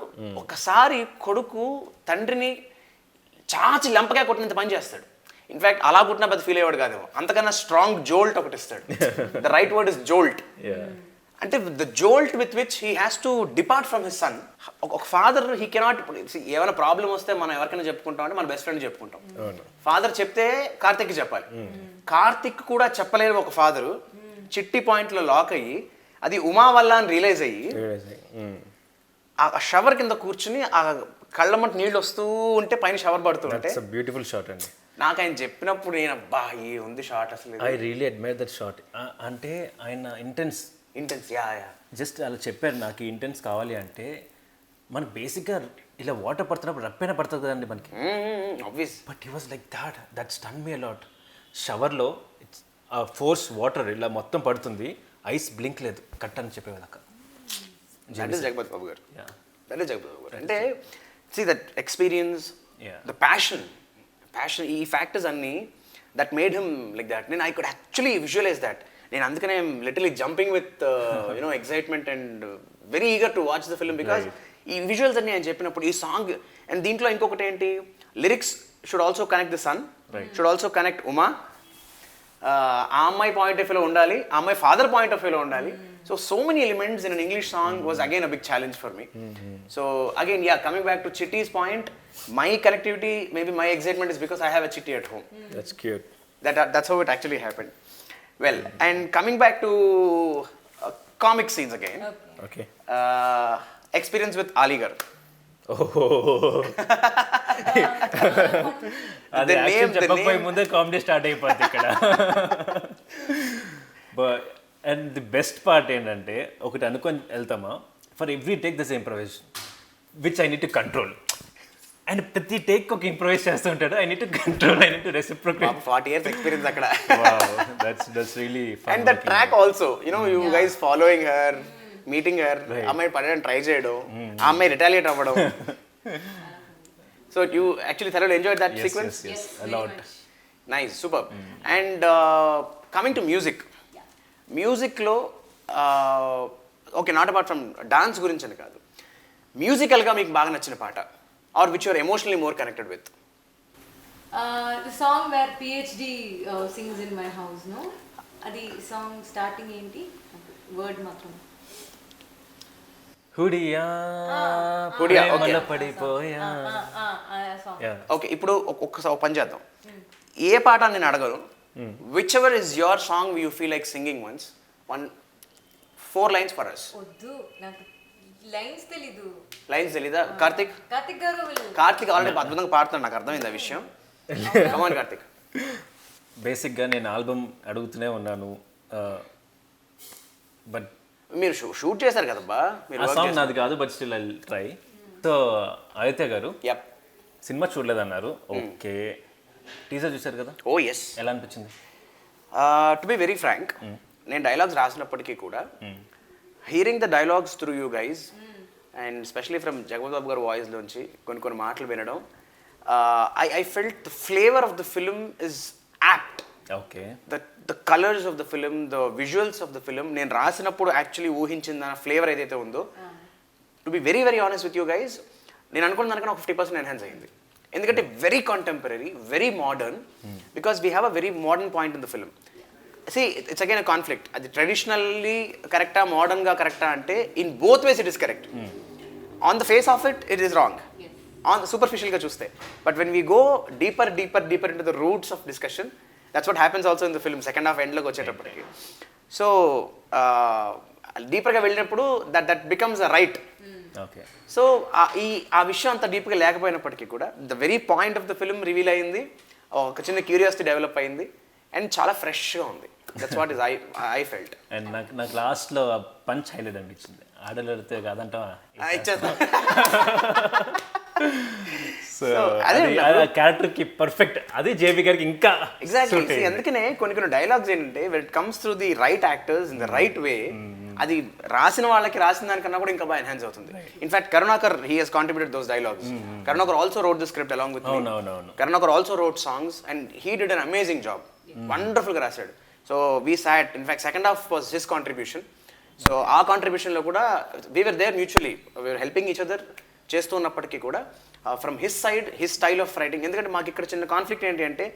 ఒకసారి కొడుకు తండ్రిని చాచి లెంపగా కొట్టినంత పని చేస్తాడు. ఇన్ఫాక్ట్ అలా పుట్టిన పెద్ద ఫీల్ అయ్యాడు కాదేమో, అంతకన్నా స్ట్రాంగ్ జోల్ట్ ఒకటి ఇస్తాడు. The right word is jolt. అంటే the jolt with which he has to depart from his son. ఒక ఫాదర్ హీ కెనాట్, ఏమైనా ప్రాబ్లం వస్తే మనం ఎవరికైనా చెప్పుకుంటాం అంటే మన బెస్ట్ ఫ్రెండ్ చెప్పుకుంటాం. ఫాదర్ చెప్తే కార్తిక్కి చెప్పాలి. కార్తిక్ కూడా చెప్పలేని ఒక ఫాదరు చిట్టి పాయింట్లో లాక్ అయ్యి, అది ఉమా వల్ల అని రియలైజ్ అయ్యి, ఆ షవర్ కింద కూర్చుని ఆ కళ్ళమంట నీళ్ళు వస్తూ ఉంటే పైన షవర్ పడుతుంటే,
బ్యూటిఫుల్ షాట్ అండి.
నాకు ఆయన చెప్పినప్పుడు నేను అబ్బా ఏ ఉంది షాట్ అసలు.
I really admire that shot. అంటే ఆయన ఇంటెన్స్
యా
జస్ట్ అలా చెప్పారు, నాకు ఇంటెన్స్ కావాలి అంటే మనకు బేసిక్గా ఇలా వాటర్ పడుతున్నప్పుడు రప్పైనా పడుతుంది కదండి మనకి.
Obvious.
But he was like that stun me a lot. షవర్లో ఆ ఫోర్స్ వాటర్ ఇలా మొత్తం పడుతుంది, ఐస్ బ్లింక్ లేదు, కట్ అని చెప్పేదాకా.
That is Jagapathi Babu garu.
Yeah.
That is Jagapathi Babu garu. అంటే see that experience,
Yeah.
The passion ఈ ఫ్యాక్టర్స్ అన్నీ that made him like that. నేను I could actually visualise that. నేను అందుకనే literally jumping with you know excitement and very eager to watch the film because ఈ visuals అన్ని ఆయన చెప్పినప్పుడు ఈ సాంగ్ అండ్ దీంట్లో ఇంకొకటి ఏంటి, lyrics should also connect the son, should also connect Uma. ఆ అమ్మాయి పాయింట్ ఆఫ్ వ్యూలో ఉండాలి, ఆ అమ్మాయి ఫాదర్ పాయింట్ ఆఫ్ వ్యూలో ఉండాలి. So many elements in an English song was again a big challenge for me. So again coming back to Chitti's point, my connectivity, maybe my excitement is because I have a chitty at home.
That's cute.
That's how it actually happened. Well, and coming back to comic scenes again.
Okay.
Experience with Aligarh.
అది action చెప్పకపోయి ముందే comedy start అయిపోద్ది ఇక్కడ. And the best part ఏంటంటే ఒకటి అనుకొని వెళ్తామా, for every take the same improvisation which I need to control. And ప్రతి take ఒక ఇంప్రొవైజ్ చేస్తూ ఉంటాడు. I need to control, I need to reciprocate.
40 years experience అక్కడ.
Wow, that's really fun.
And the track also, you know, you guys following her, meeting her, అమ్మాయి పడడానికి try చేయడం, ఆ అమ్మాయి రిటాలియేట్ అవ్వడం. So you actually thoroughly enjoyed that sequence?
Yes, a lot.
Nice, superb. And coming to music. మ్యూజిక్లో okay, not apart from dance గురించి అని కాదు, మ్యూజికల్గా మీకు బాగా నచ్చిన పాట or which your emotionally more connected with?
The song where PhD sings in my house, no? అది సాంగ్ స్టార్టింగ్ ఏంటి, వర్డ్ మాత్రం
హుడియా
హుడియా,
ప్రేమలో పడిపోయా.
ఓకే, ఇప్పుడు ఒక్కసారి పని చేద్దాం. ఏ పాట నేను అడగను, which ever is your song you feel like singing once, 4 lines for us.
వద్దు, నాకు లైన్స్ తెలీదు.
లైన్స్ తెలీదా? కార్తిక్ కార్తిక్ ఆల్రెడీ అద్భుతంగా పాడుతున్నాడు, నాకు అర్థమైంది ఆ విషయం. కమాన్ కార్తిక్.
బేసిక్గా నేను ఆల్బమ్ అడుగుతూనే ఉన్నాను, బట్
మీరు షూట్ చేశారు కదబ్బా, మీరు
ఆ సాంగ్ నాది కాదు, but still I try. So Aditya గారు సినిమా చూడలేదన్నారు, ఓకే, టీజర్ చూశారు కదా,
ఓ ఎస్,
ఎలా అనిపించింది?
టు బి వెరీ ఫ్రాంక్, నేను డైలాగ్స్ రాసినప్పటికీ కూడా hearing the dialogues through you guys and specially from Jagapathi Babu గారి వాయిస్లోంచి కొన్ని మాటలు వినడం, I felt the flavour of the film is apt.
Okay,
the colours of the film, the visuals of the film నేను రాసినప్పుడు యాక్చువల్లీ ఊహించిన దాని ఫ్లేవర్ ఏదైతే ఉందో, to be very very honest with you guys, నేను అనుకున్న దానికన్నా 50% ఎన్హాన్స్ అయింది. ఎందుకంటే very contemporary, very modern, because we have a very modern point in the film. See, it's again a conflict. అది ట్రెడిషనల్లీ కరెక్టా, మోడర్న్గా కరెక్టా అంటే in both ways it is correct. On the face of it it is wrong, on సూపర్ఫిషియల్గా చూస్తే. But when we go deeper into the roots of discussion, that's what happens also in the film second half ఎండ్లోకి వచ్చేటప్పటికి. So డీపర్గా వెళ్ళినప్పుడు that becomes a right.
Okay,
so ఆ విషయం అంత డీప్గా లేకపోయినప్పటికీ కూడా the very point of the film reveal అయింది, ఒక చిన్న క్యూరియాసిటీ డెవలప్ అయింది, అండ్ చాలా ఫ్రెష్గా ఉంది. That's what is I felt.
And నాకు లాస్ట్లో పంచ్ హైలైట్ అనిపించింది, ఆడలేడితే కాదంటావా, సో అదే క్యారెక్టర్కి పర్ఫెక్ట్, అది జేబీ గారికి ఇంకా
ఎగ్జాక్ట్లీ. అందుకనే కొన్ని డైలాగ్స్ ఏంటంటే when it comes through the right actors in the right way, అది రాసిన వాళ్ళకి రాసిన దానికన్నా కూడా ఇంకా బాగా ఎన్హాన్స్ అవుతుంది. In fact Karunakar, he has contributed those dialogues. Karunakar also wrote the script along with me. Karunakar also wrote songs and he did an amazing job. వండర్ఫుల్గా రాశాడు. So we sat, in fact second half was his contribution. So ఆ కాంట్రిబ్యూషన్లో కూడా we were there mutually, we're helping each other చేస్తూ ఉన్నప్పటికీ కూడా from his side, his style of writing. ఎందుకంటే మాకు ఇక్కడ చిన్న కాన్ఫ్లిక్ట్ ఏంటి అంటే,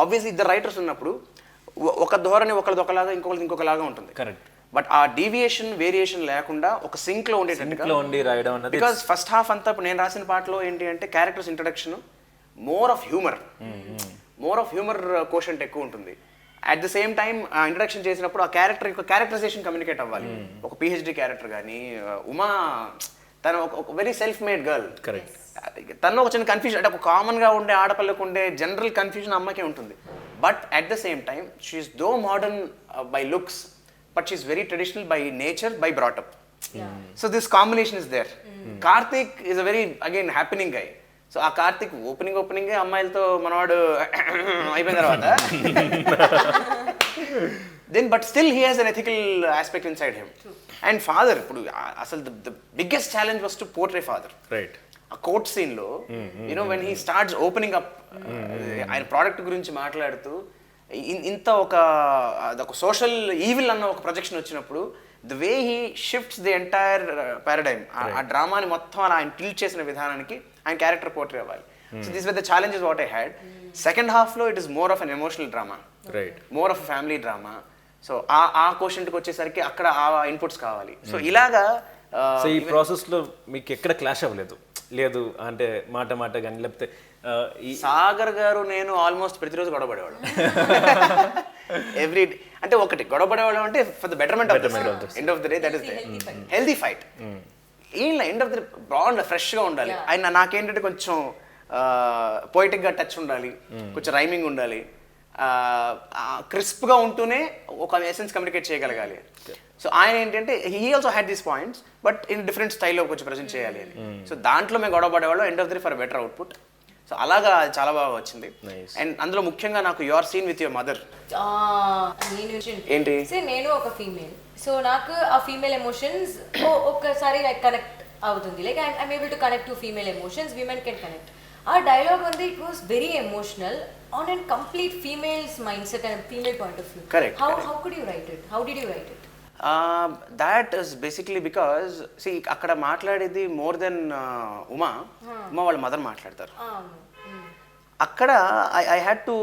ఆబ్వియస్లీ ఇద్దరు రైటర్స్ ఉన్నప్పుడు ఒక ధోరణి ఒకరిది ఒకలాగా, ఇంకొకలాగా ఉంటుంది.
కరెక్ట్.
బట్ ఆ డీవియేషన్, వేరియేషన్ లేకుండా ఒక సింక్లో ఉండేటట్టుగా, బికాస్ ఫస్ట్ హాఫ్ అంతా ఇప్పుడు నేను రాసిన పాటలో ఏంటి అంటే characters introduction, more of humour quotient ఎక్కువ ఉంటుంది. అట్ ద సేమ్ టైం ఆ ఇంట్రడక్షన్ చేసినప్పుడు ఆ క్యారెక్టర్ యొక్క క్యారెక్టరైజేషన్ కమ్యూనికేట్ అవ్వాలి. ఒక పిహెచ్డి క్యారెక్టర్ కానీ, ఉమా తను ఒక very self made girl,
correct,
తను ఒక చిన్న కన్ఫ్యూజన్, అంటే ఒక కామన్గా ఉండే ఆడపిల్లకు ఉండే జనరల్ కన్ఫ్యూజన్ అమ్మకే ఉంటుంది. But at the same time she's though modern by looks, but she's very traditional by nature, by brought up. So this combination is there. Karthik is a very again happening guy. So ఆ Karthik opening అమ్మాయిలతో మనవాడు అయిపోయిన తర్వాత then but still he has an ethical aspect inside him. And father, ఇప్పుడు అసలు the biggest challenge was to portray father.
Right.
ఆ court scene లో you know when he starts opening up, ఆయన ప్రోడక్ట్ గురించి మాట్లాడుతూ ఇంత ఒక సోషల్ ఈవిల్ అన్న ఒక ప్రొజెక్షన్ వచ్చినప్పుడు the way he shifts the entire paradigm, ఆ డ్రామాని మొత్తం అలా ఆయన టిల్ట్ చేసిన విధానానికి ఆయన క్యారెక్టర్ పోర్ట్రే అవ్వాలి. So this were the challenges what I had. Second half లో it is more of an emotional drama, more of family drama. So ఆ క్వశ్చన్కి వచ్చేసరికి అక్కడ ఆ ఇన్పుట్స్ కావాలి. సో ఇలాగా
సో ఈ ప్రాసెస్లో మీకు ఎక్కడ క్లాష్ అవ్వలేదు లేదు అంటే మాట కానీ లేకపోతే
సాగర్ గారు నేను ఆల్మోస్ట్ ప్రతిరోజు గొడవపడేవాడు. ఎవ్రీ అంటే ఒకటి గొడవపడేవాడు అంటే for the betterment of end of the day, that is the healthy fight. ఏం ఎండ్ ఆఫ్ ద బాగుండాలి, ఫ్రెష్గా ఉండాలి. ఆయన నాకేంటంటే కొంచెం పోయిటిక్గా టచ్ ఉండాలి, కొంచెం రైమింగ్ ఉండాలి, క్రిస్ప్గా ఉంటూనే ఒక ఎసెన్స్ కమ్యూనికేట్ చేయగలగాలి. సో ఆయన ఏంటంటే he also had these points but in different స్టైల్లో కొంచెం ప్రజెంట్ చేయాలి అని. సో దాంట్లో మేము గొడవ పడేవాళ్ళం, end of the for better output. So అలాగా చాలా బాగా వచ్చింది. అండ్ అందులో ముఖ్యంగా నాకు your scene with your mother ఏంటి,
నేను ఒక ఫీమేల్, సో నాకు ఆ ఫీమేల్ ఎమోషన్స్ ఒక్కసారి లైక్ కనెక్ట్ అవుతుంది. Like I'm able to connect to female emotions, women can connect. ఆ డైలాగ్ ఉంది, it was very emotional on and complete females mind set and female point of view.
Correct.
How could you right it? How did you right it?
That is basically because C అక్కడ మాట్లాడేది more than Uma వాళ్ళ mother మాట్లాడతారు. అక్కడ I had to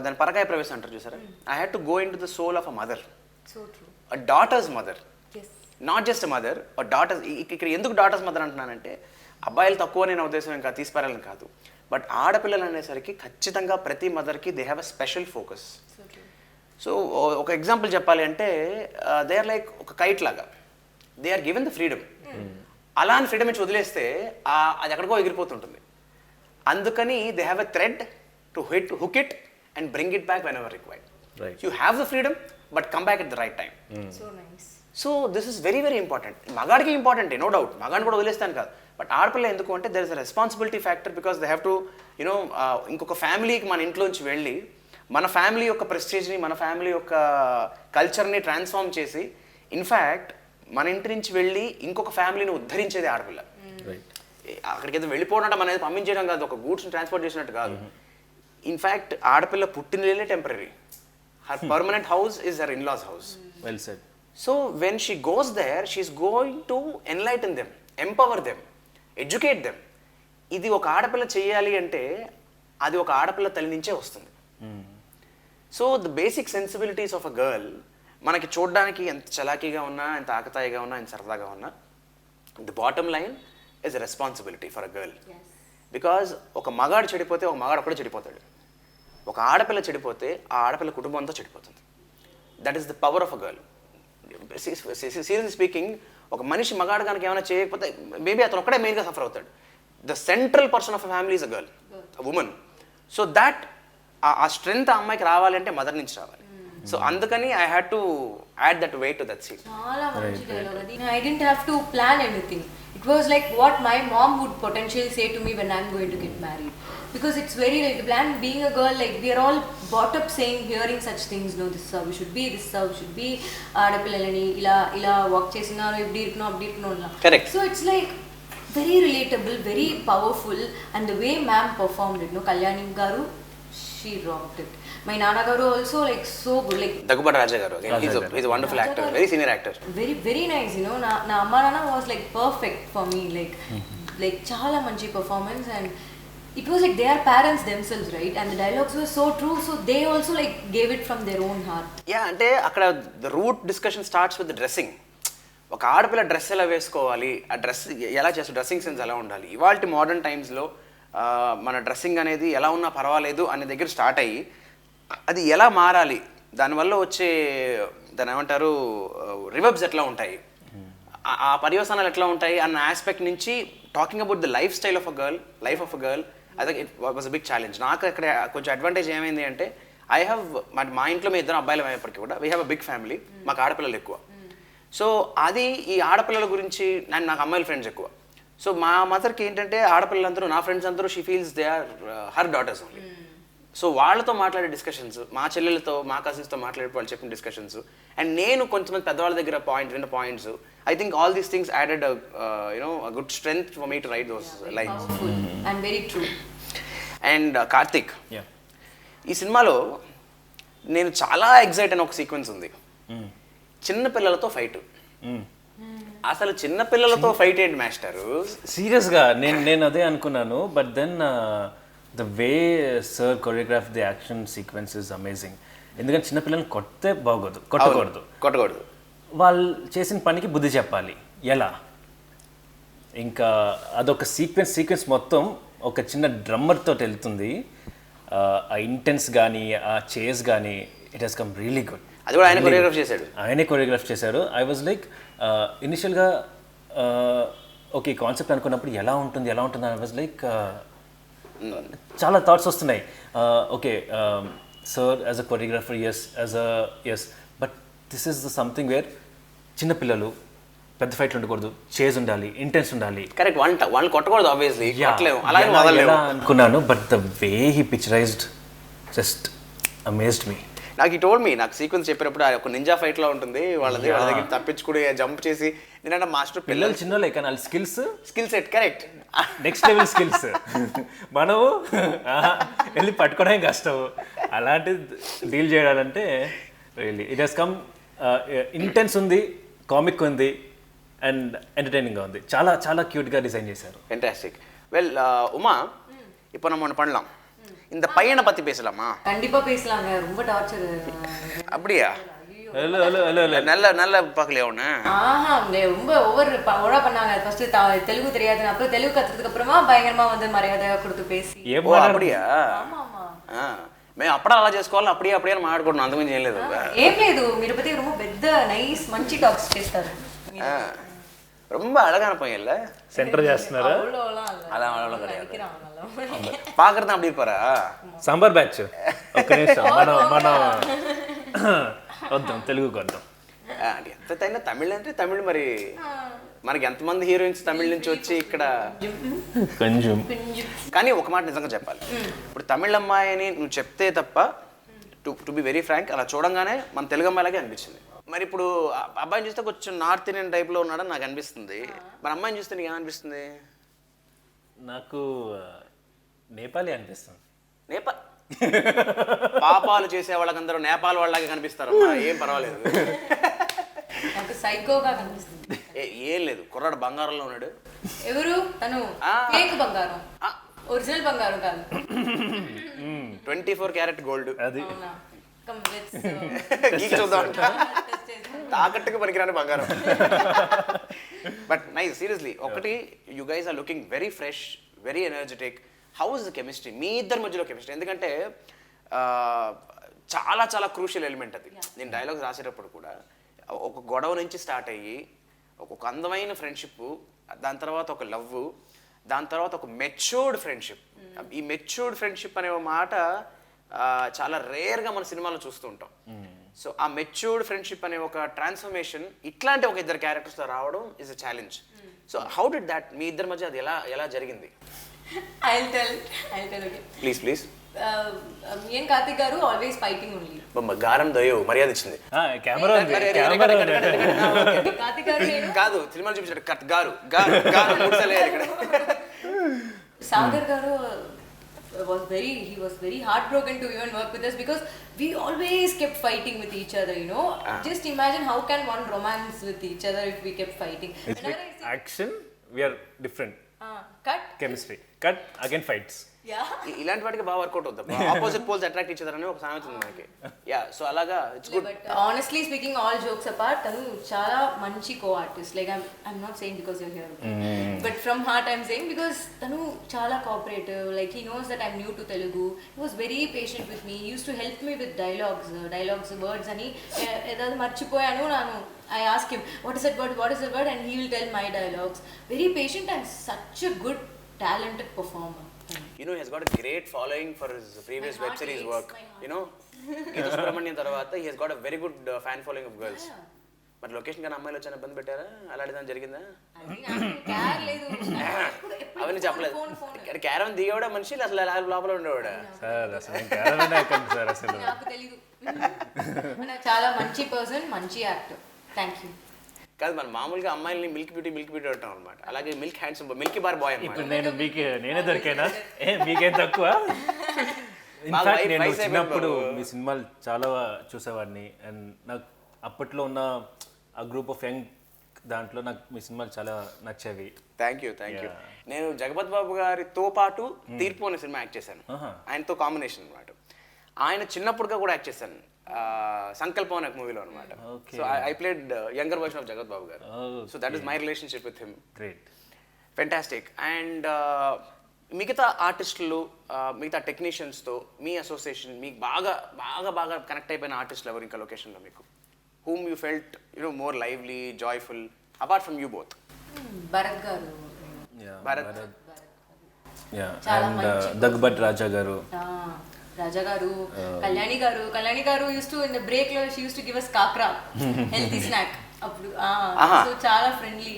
దాని పరకాయ ప్రవేశం అంటారు చూసారా, I had to go into the soul of a mother, a daughter's mother, not just a mother, a daughter's. ఇక్కడ ఎందుకు డాటర్స్ మదర్ అంటున్నానంటే అబ్బాయిలు తక్కువ నేను ఉద్దేశం ఇంకా తీసిపారాలని కాదు, బట్ ఆడపిల్లలు అనేసరికి ఖచ్చితంగా ప్రతి మదర్కి they have a special focus. So ఒక ఎగ్జాంపుల్ చెప్పాలి అంటే దే ఆర్ లైక్ ఒక కైట్ లాగా, they are given the freedom. అలాంటి ఫ్రీడమ్ ఇచ్చి వదిలేస్తే అది ఎక్కడికో ఎగిరిపోతుంటుంది. అందుకని they have a thread to hook it and bring it back whenever required. You have the freedom but come back at the right time. So this is very very important. మగాడికి ఇంపార్టెంటే, no doubt, మగాడిని కూడా వదిలేస్తాను కాదు, but ఆడపిల్ల ఎందుకు అంటే there is a responsibility factor because they have to you know ఇంకొక ఫ్యామిలీకి మన ఇంట్లోంచి వెళ్ళి మన ఫ్యామిలీ యొక్క ప్రెస్టేజ్ని, మన ఫ్యామిలీ యొక్క కల్చర్ని ట్రాన్స్ఫార్మ్ చేసి ఇన్ఫ్యాక్ట్ మన ఇంటి నుంచి వెళ్ళి ఇంకొక ఫ్యామిలీని ఉద్ధరించేది ఆడపిల్ల. అక్కడికి ఏదో వెళ్ళిపోవడం అంటే మన పంపించడం కాదు, ఒక గూడ్స్ని ట్రాన్స్పోర్ట్ చేసినట్టు కాదు. ఇన్ఫ్యాక్ట్ ఆడపిల్ల పుట్టినలే temporary, her permanent house is her in laws house.
Well said.
So when she goes there she is going to enlighten them, empower them, educate them. ఇది ఒక ఆడపిల్ల చేయాలి అంటే అది ఒక ఆడపిల్ల తల్లి నుంచే వస్తుంది. So the basic sensibilities of a girl మనకి చూడడానికి ఎంత చలాకీగా ఉన్నా, ఎంత ఆకతాయిగా ఉన్నా, ఎంత సరదాగా ఉన్నా, the bottom line is a responsibility for a girl. Because ఒక మగాడు చెడిపోతే ఒక మగాడు ఒక్కడే చెడిపోతాడు, ఒక ఆడపిల్ల చెడిపోతే ఆ ఆడపిల్ల కుటుంబం అంతా చెడిపోతుంది. That is the power of a girl. Seriously speaking, ఒక మనిషి మగాడు కనుక ఏమైనా చేయకపోతే మేబీ అతను ఒక్కడే మెయిన్గా సఫర్ అవుతాడు. The central person of a family is a girl, a woman. So that ఆ స్ట్రెంగ్త్ ఆ అమ్మాయికి రావాలంటే మదర్ నుంచి రావాలి. సో అందుకని I had to add that weight to that scene.
చాలా మంచి డైలాగ్ అది. I didn't have to plan anything. It was like what my mom would potentially say to me when I'm going to get married. Because it's very like plan being a girl, like we are all brought up saying, hearing such things, no, this is how we should be, this is how we should be. ఆడపిల్లలని ఇలా work చేసినారు, ఇప్పుడు ఇరుకునో అప్పుడు ఇరుకునో.
Correct.
So it's like very relatable, very powerful, and the way ma'am performed it, no, Kalyani garu, she rocked it. My Nana garu also like so good, like
Daggubati Raja garu, he's a wonderful actor, very senior actor.
Very very nice, you know. Na amma nana was like perfect for me, like chaala manchi performance, and it was like they are parents themselves, right? And the dialogues were so true, so they also like gave it from their own heart.
Yeah, అంటే అక్కడ the root discussion starts with the dressing. ఒక ఆడపిల్ల dress ఎలా వేసుకోవాలి, ఆ dress ఎలా చేస్తారు, dressing sense ఎలా ఉండాలి. ఇవాళ మోడర్న్ టైమ్స్లో మన డ్రెస్సింగ్ అనేది ఎలా ఉన్నా పర్వాలేదు అనే దగ్గర స్టార్ట్ అయ్యి అది ఎలా మారాలి, దానివల్ల వచ్చే దాని ఏమంటారు రివర్బ్స్ ఎట్లా ఉంటాయి, ఆ పర్యవసానాలు ఎట్లా ఉంటాయి అన్న ఆస్పెక్ట్ నుంచి talking about the lifestyle of a girl, life of a girl. అదే it was a big challenge. నాకు అక్కడ కొంచెం అడ్వాంటేజ్ ఏమైంది అంటే ఐ హ్యావ్ మా ఇంట్లో మేము ఇద్దరు అబ్బాయిలు అయ్యేప్పటికీ కూడా we have a big family, మాకు ఆడపిల్లలు ఎక్కువ. సో అది ఈ ఆడపిల్లల గురించి నాకు అమ్మాయిల ఫ్రెండ్స్ ఎక్కువ. సో మా మదర్కి ఏంటంటే ఆడపిల్లలందరూ నా ఫ్రెండ్స్ అందరూ she feels they or her daughters only. So వాళ్ళతో మాట్లాడే డిస్కషన్స్, మా చెల్లెలతో మా కజిన్స్తో మాట్లాడే వాళ్ళు చెప్పిన డిస్కషన్స్, అండ్ నేను కొంతమంది పెద్దవాళ్ళ దగ్గర విన్న points, I think all these things added good strength for me to right those lines.
And very true.
And Karthik, ఈ సినిమాలో నేను చాలా ఎగ్జైట్ అయిన ఒక సీక్వెన్స్ ఉంది, చిన్న పిల్లలతో ఫైట్. అసలు చిన్న పిల్లలతో ఫైట్ ఏంటి మాస్టరు?
సీరియస్గా నేను అదే అనుకున్నాను. But then the way sir choreograph the action sequence is amazing. ఎందుకంటే చిన్నపిల్లల్ని కొట్టకూడదు. వాళ్ళు చేసిన పనికి బుద్ధి చెప్పాలి ఎలా. ఇంకా అదొక సీక్వెన్స్ మొత్తం ఒక చిన్న డ్రమ్మర్ తోటి వెళ్తుంది. ఆ ఇంటెన్స్ కానీ ఆ చేస్ కానీ it has come really good.
అది కూడా ఆయనే కొరియోగ్రాఫ్ చేశారు. ఐ వాజ్ లైక్ ఇనిషియల్గా ఓకే కాన్సెప్ట్ అనుకున్నప్పుడు ఎలా ఉంటుంది ఐ వాజ్ లైక్ చాలా థాట్స్ వస్తున్నాయి. Okay sir as a choreographer yes but this is the something where చిన్నపిల్లలు పెద్ద ఫైట్లు ఉండకూడదు, చేజ్ ఉండాలి, ఇంటెన్స్ ఉండాలి. కరెక్ట్, వాళ్ళు కొట్టకూడదు ఆబ్వియస్లీ
అనుకున్నాను. But the way he picturised just amazed me.
నాకు సీక్వెన్స్ చెప్పినప్పుడు ఒక నింజా ఫైట్ లో ఉంటుంది, వాళ్ళ దగ్గర తప్పించుకుని జంప్ చేసి, ఎందుకంటే మాస్టర్
పిల్లలు చిన్నోళ్ళే కానీ వాళ్ళ skill set
correct
next level skills. మనము వెళ్ళి పట్టుకోవడం కష్టం, అలాంటి డీల్ చేయాలంటే really it has come. Intense ఉంది, కామిక్ ఉంది, అండ్ ఎంటర్టైనింగ్గా ఉంది. చాలా చాలా క్యూట్గా డిజైన్ చేశారు.
ఫెంటాస్టిక్. వెల్ உமா, இப்போ நம்ம ஒன்று பண்ணலாம். இந்த பையனை பத்தி பேசலாமா?
கண்டிப்பா பேசலாங்க. ரொம்ப டார்ச்சர்.
அப்படியா? நல்ல பார்க்கலையா ஒன்று?
ரொம்ப ஓவரா பண்ணாங்க. ஃபர்ஸ்ட் தெலுங்கு தெரியாது, அப்புறம் தெலுங்கு கத்துறதுக்கு అப்புறமா భయంకరமா வந்து మర్యాద கொடுத்து பேசி.
அப்படியா? మేము అప్పుడే అలా చేసుకోవాలి, అప్పుడే మాట్లాడుకుంటున్నాం, అంతకుమించి ఏం లేదు.
ఏం లేదు, మీరు పத்தி ரொம்ப పెద్ద నైస్ మంచి టాక్స్ చేస్తారు.
ரொம்ப அழகான பையன் இல்ல?
సెంటర్ చేస్తున్నారా?
అలా பாக்குறது அப்படி இருப்பாரா?
సాంబార్ బ్యాచ్. ఒక్క నిమిషం, మన వద్దాం తెలుగుకి వద్దాం.
ఎంతైనా తమిళ్ అంటే తమిళ్. మరి మనకి ఎంతమంది హీరోయిన్స్ తమిళ్ నుంచి వచ్చి ఇక్కడ
కొంచెం.
కానీ ఒక మాట నిజంగా చెప్పాలి, ఇప్పుడు తమిళ్ అమ్మాయి అని నువ్వు చెప్తే తప్ప, టు బి వెరీ ఫ్రాంక్, అలా చూడంగానే మన తెలుగు అమ్మాయిలాగే అనిపించింది. మరి ఇప్పుడు అబ్బాయిని చూస్తే కొంచెం నార్త్ ఇండియన్ టైప్లో ఉన్నాడని నాకు అనిపిస్తుంది. మరి అమ్మాయిని చూస్తే నీకు ఏమనిపిస్తుంది?
నాకు నేపాలీ అనిపిస్తుంది.
పాపాలు చేసే వాళ్ళకందరూ నేపాల్ వాళ్ళలాగే కనిపిస్తారు. ఏం పర్వాలేదు.
సైకోగా కనిపిస్తుంది.
ఏం లేదు, కుర్రాడు బంగారంలో ఉన్నాడు.
ఎవరు తను? ఫేక్ బంగారం, ఒరిజినల్ బంగారం కాదు.
24 క్యారెట్ గోల్డ్.
అది
తాకట్టుకు పనికిరాని బంగారం. But nice, seriously. ఒకటి, you guys are looking very fresh, very energetic. How is the chemistry మీ ఇద్దరి మధ్యలో కెమిస్ట్రీ? ఎందుకంటే చాలా చాలా క్రూషియల్ ఎలిమెంట్ అది. నేను డైలాగ్స్ రాసేటప్పుడు కూడా ఒక గొడవ నుంచి స్టార్ట్ అయ్యి ఒక అందమైన ఫ్రెండ్షిప్, దాని తర్వాత ఒక లవ్, దాని తర్వాత ఒక మెచ్యూర్డ్ ఫ్రెండ్షిప్. ఈ మెచ్యూర్డ్ ఫ్రెండ్షిప్ అనే మాట చాలా రేర్గా మన సినిమాలో చూస్తూ ఉంటాం. సో ఆ మెచ్యూర్డ్ ఫ్రెండ్షిప్ అనే ఒక ట్రాన్స్ఫర్మేషన్ ఇట్లాంటి ఒక ఇద్దరు క్యారెక్టర్స్తో రావడం is a challenge. So how did that మీ ఇద్దరి మధ్య అది ఎలా జరిగింది?
I'll tell okay.
Please.
Me and Karthik garu always fighting only.
గారం దయో మర్యాద ఇచ్చింది.
కెమెరా
Karthik garu నేను
కాదు, సినిమాలో చూపించాడు కట్ గారు ముడ్సలేదు ఇక్కడ.
Sagar garu he was very heartbroken to even work with us because we always kept fighting with each other, you know. Just imagine how can one romance with each other if we kept fighting.
Action, we are different.
Cut
Chemistry. Cut again fights.
ఇలాంటి వాటికి బాగా work out అవుతుంది. Opposite poles attract each other అనే ఒక సామెత ఉంది మనకి. So అలాగా it's good.
But honestly speaking, all jokes apart, tanu చాలా మంచి co-artist. Like I'm not saying because you're here, but from heart I'm saying because tanu చాలా cooperative. Like he knows that I'm new to Telugu. He was very patient with me. He used to help me with dialogues words ani edadu marchipoyanu nanu. I ask him what is that word and he will tell my dialogues. Very patient and such a good talented performer.
You know, he has got a great following for his previous web series work. You know, Geeta Subramanian tarvata he has got a very good fan following of girls. మరి location కానీ అమ్మాయిలు వచ్చాను ఇబ్బంది పెట్టారా, అలాంటిదని జరిగిందా?
అది నాకు care లేదు.
అవన్నీ చెప్పలేదు. క్యారవన్ దిగేవాడా మనిషి అసలు లోపల ఉండేవాడా?
సార్ అసలు నేను క్యారవాన్ ఎక్కండి సార్ అసలు.
నాకు తెలీదు. చాలా మంచి పర్సన్, మంచి యాక్టర్. Thank you.
కాదు, మన మామూలుగా అమ్మాయిల్ని మిల్క్ బ్యూటీ అంటాం అనమాట. అలాగే milk handsome milky bar boy అనమాట.
ఇప్పుడు నేనే దొరికానా? మీకేం తక్కువ? ఇన్ఫాక్ట్ నేను చిన్నప్పుడు మీ సినిమాలు చాలా చూసేవాడిని అండ్ నాకు అప్పట్లో ఉన్న ఆ గ్రూప్ ఆఫ్ యంగ్ దాంట్లో నాకు మీ సినిమాలు చాలా నచ్చేవి.
Thank you. నేను జగపతి బాబు గారితో పాటు తీర్పు అనే సినిమా యాక్ట్ చేశాను. ఆయనతో కాంబినేషన్ అనమాట. ఆయన చిన్నప్పుడుగా కూడా యాక్ట్ చేశాను, సంకల్పం అనే మూవీలో అనమాట. So I played younger version of జగత్ బాబు garu. So that is my relationship with him.
Great,
fantastic. And మిగతా ఆర్టిస్టులు, మిగతా టెక్నీషియన్స్తో మీ అసోసియేషన్, మీకు బాగా బాగా బాగా కనెక్ట్ అయిపోయిన ఆర్టిస్టులు ఎవరు ఇంకా లొకేషన్లో మీకు? whom you felt more lively, joyful, apart from you both?
Bharat గారు.
భరత్.
అండ్ దగ్గుబాటి రాజా గారు.
రాజా గారు, కళ్యాణి గారు used to in the break లో she used to give us kakra, healthy snack. అప్పుడు so చాలా friendly.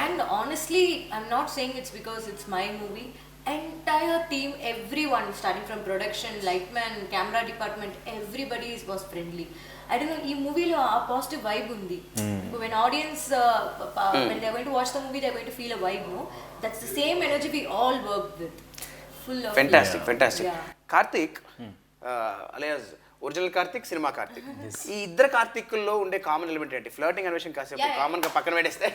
And honestly, I'm not saying it's because it's my movie. Entire team, everyone starting from production, lightman, camera department, everybody was friendly. I don't know, ఈ మూవీలో ఆ positive vibe ఉంది. When audience when they're going to watch the movie, they're going to feel a vibe, no? That's the same energy we all worked with. Full of
fantastic. Karthik alias original Karthik, cinema Karthik, ఈ ఇద్దరు కార్తిక్లో ఉండే common element ఏంటి? Flirting అనే విషయం కాసేపు common గా పక్కన పెట్టేస్తే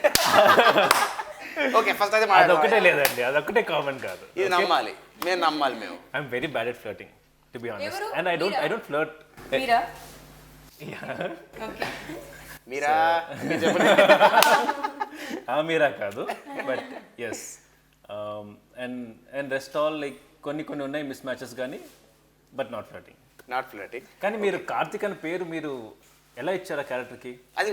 ఓకే, ఫస్ట్ అయితే
అదొక్కటే లేదండి, అదొక్కటే కామన్ కాదు.
ఇది నమ్మాలి, మేము నమ్మాలి. మేము
I'm very bad at flirting to be honest, and I don't flirt. మీరా కాదు, but yes. And rest all like కొన్ని ఉన్నాయి మిస్ మ్యాచెస్ కానీ, బట్ నాట్ ఫ్లర్టింగ్. కానీ మీరు కార్తిక్ అనే పేరు మీరు ఎలా ఇచ్చారు ఆ క్యారెక్టర్కి?
అది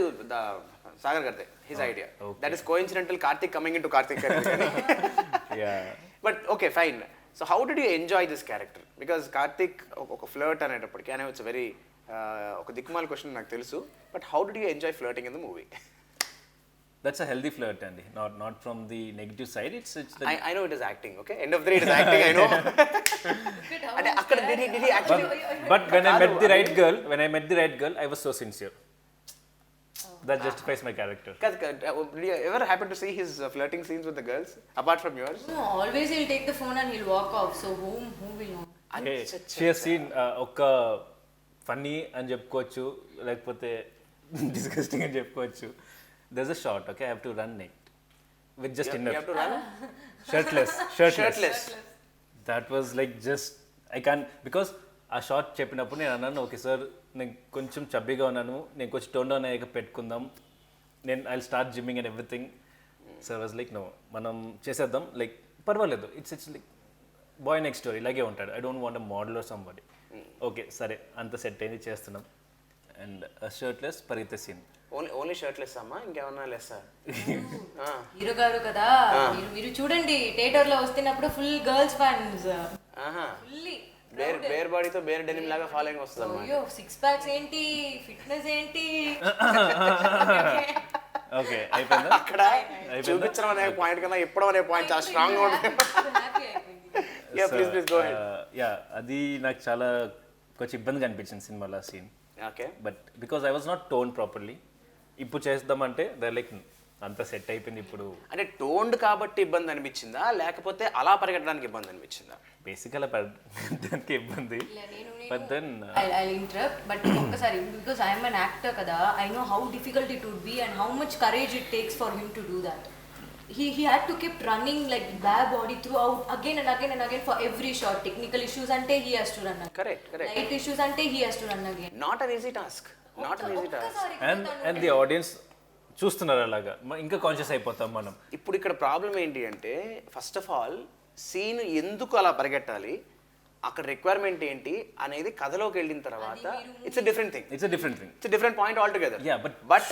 సాగర్ గారిదే, his idea. That is coincidental, Karthik coming into Karthik. But okay, fine. So how did you enjoy this character? Because Karthik ఒక ఫ్లర్ట్ అనేటప్పటికీ, అనే ఇట్స్ వెరీ ఒక దిక్కుమాల క్వశ్చన్ నాకు తెలుసు, but how did you enjoy flirting in the movie?
That's a healthy flirt, Andy. Not from the negative side. It's the...
I know it is acting. Okay, end of the day it is acting. I know. Did he actually?
But when I met the right girl, I was so sincere. That justifies my character.
Did you ever happen to see his flirting scenes with the girls apart from yours?
No, always he'll take the phone and he'll walk off. So who will know?
Hey, she has seen oka funny అని చెప్పుకోవచ్చు, లేకపోతే disgusting అని చెప్పుకోవచ్చు. There's a shot, okay? I have to run naked with just inner.
You have to run?
Shirtless. That was like just, I can't, because ఆ short చెప్పినప్పుడు నేను అన్నాను, okay sir నేను కొంచెం చబ్బీగా ఉన్నాను, నేను కొంచెం టోన్ డౌన్ అయ్యాక పెట్టుకుందాం, నేను I start gymming and everything. Sir was like no, మనం చేసేద్దాం, లైక్ పర్వాలేదు, it's like boy next door ఇలాగే ఉంటాడు, I don't want a model or somebody. Okay సరే, అంత సెట్ అయింది, చేస్తున్నాం. అండ్ షర్ట్లెస్ పరిగెత్తే సీన్.
ఓన్లీ షర్ట్లెస్ అమ్మా, ఇంకేమన్నా లెస్సా?
హీరో గారు కదా, మీరు చూడండి థియేటర్ లో వస్తున్నప్పుడు full girls fans, fully
bare బాడీతో బేర్ డెనిమ్ లాగా ఫాలోయింగ్ వస్తుంది అన్నమాట.
అయ్యో, సిక్స్ ప్యాక్స్ ఏంటి, ఫిట్నెస్ ఏంటి,
ఓకే అయిపోయిందా?
అక్కడ చూపించడం అనే పాయింట్ కన్నా ఇప్పడం అనే పాయింట్ చాలా స్ట్రాంగ్ గా ఉంటుంది.
అది నాకు చాలా కొంచెం ఇబ్బందిగా అనిపించింది సినిమాలో scene.
Okay,
but because I was not toned properly. ఇప్పుడు చేద్దామంటే దే లైక్ అంతా సెట్ అయిపోయింది. ఇప్పుడు
అంటే టోన్డ్ కాబట్టి ఇబ్బంది అనిపించిందా, లేకపోతే అలా పరిగెట్టడానికి ఇబ్బంది అనిపించిందా?
బేసిక్ అలా పరిగెట్టడానికి ఇబ్బంది. But then
I interrupt, but ఒక్కసారి, బికాస్ ఐఎమ్ అన్ యాక్టర్ కదా, I know how difficult it would be and how much courage it takes for him to do that. He had to keep running like bare body throughout, again and again for every shot. Technical issues ante he has to run again.
Correct.
Light issues ante he has to run again.
Not an easy task.
And the audience చూస్తున్నారు అలాగా, ఇంకా conscious అయిపోతాం మనం.
ఇప్పుడు ఇక్కడ problem ఏంటి అంటే, first of all seen ఎందుకు అలా పరిగెట్టాలి, అక్కడ రిక్వైర్మెంట్ ఏంటి అనేది కథలోకి వెళ్ళిన తర్వాత it's a different thing.
It's a different
point all together.
But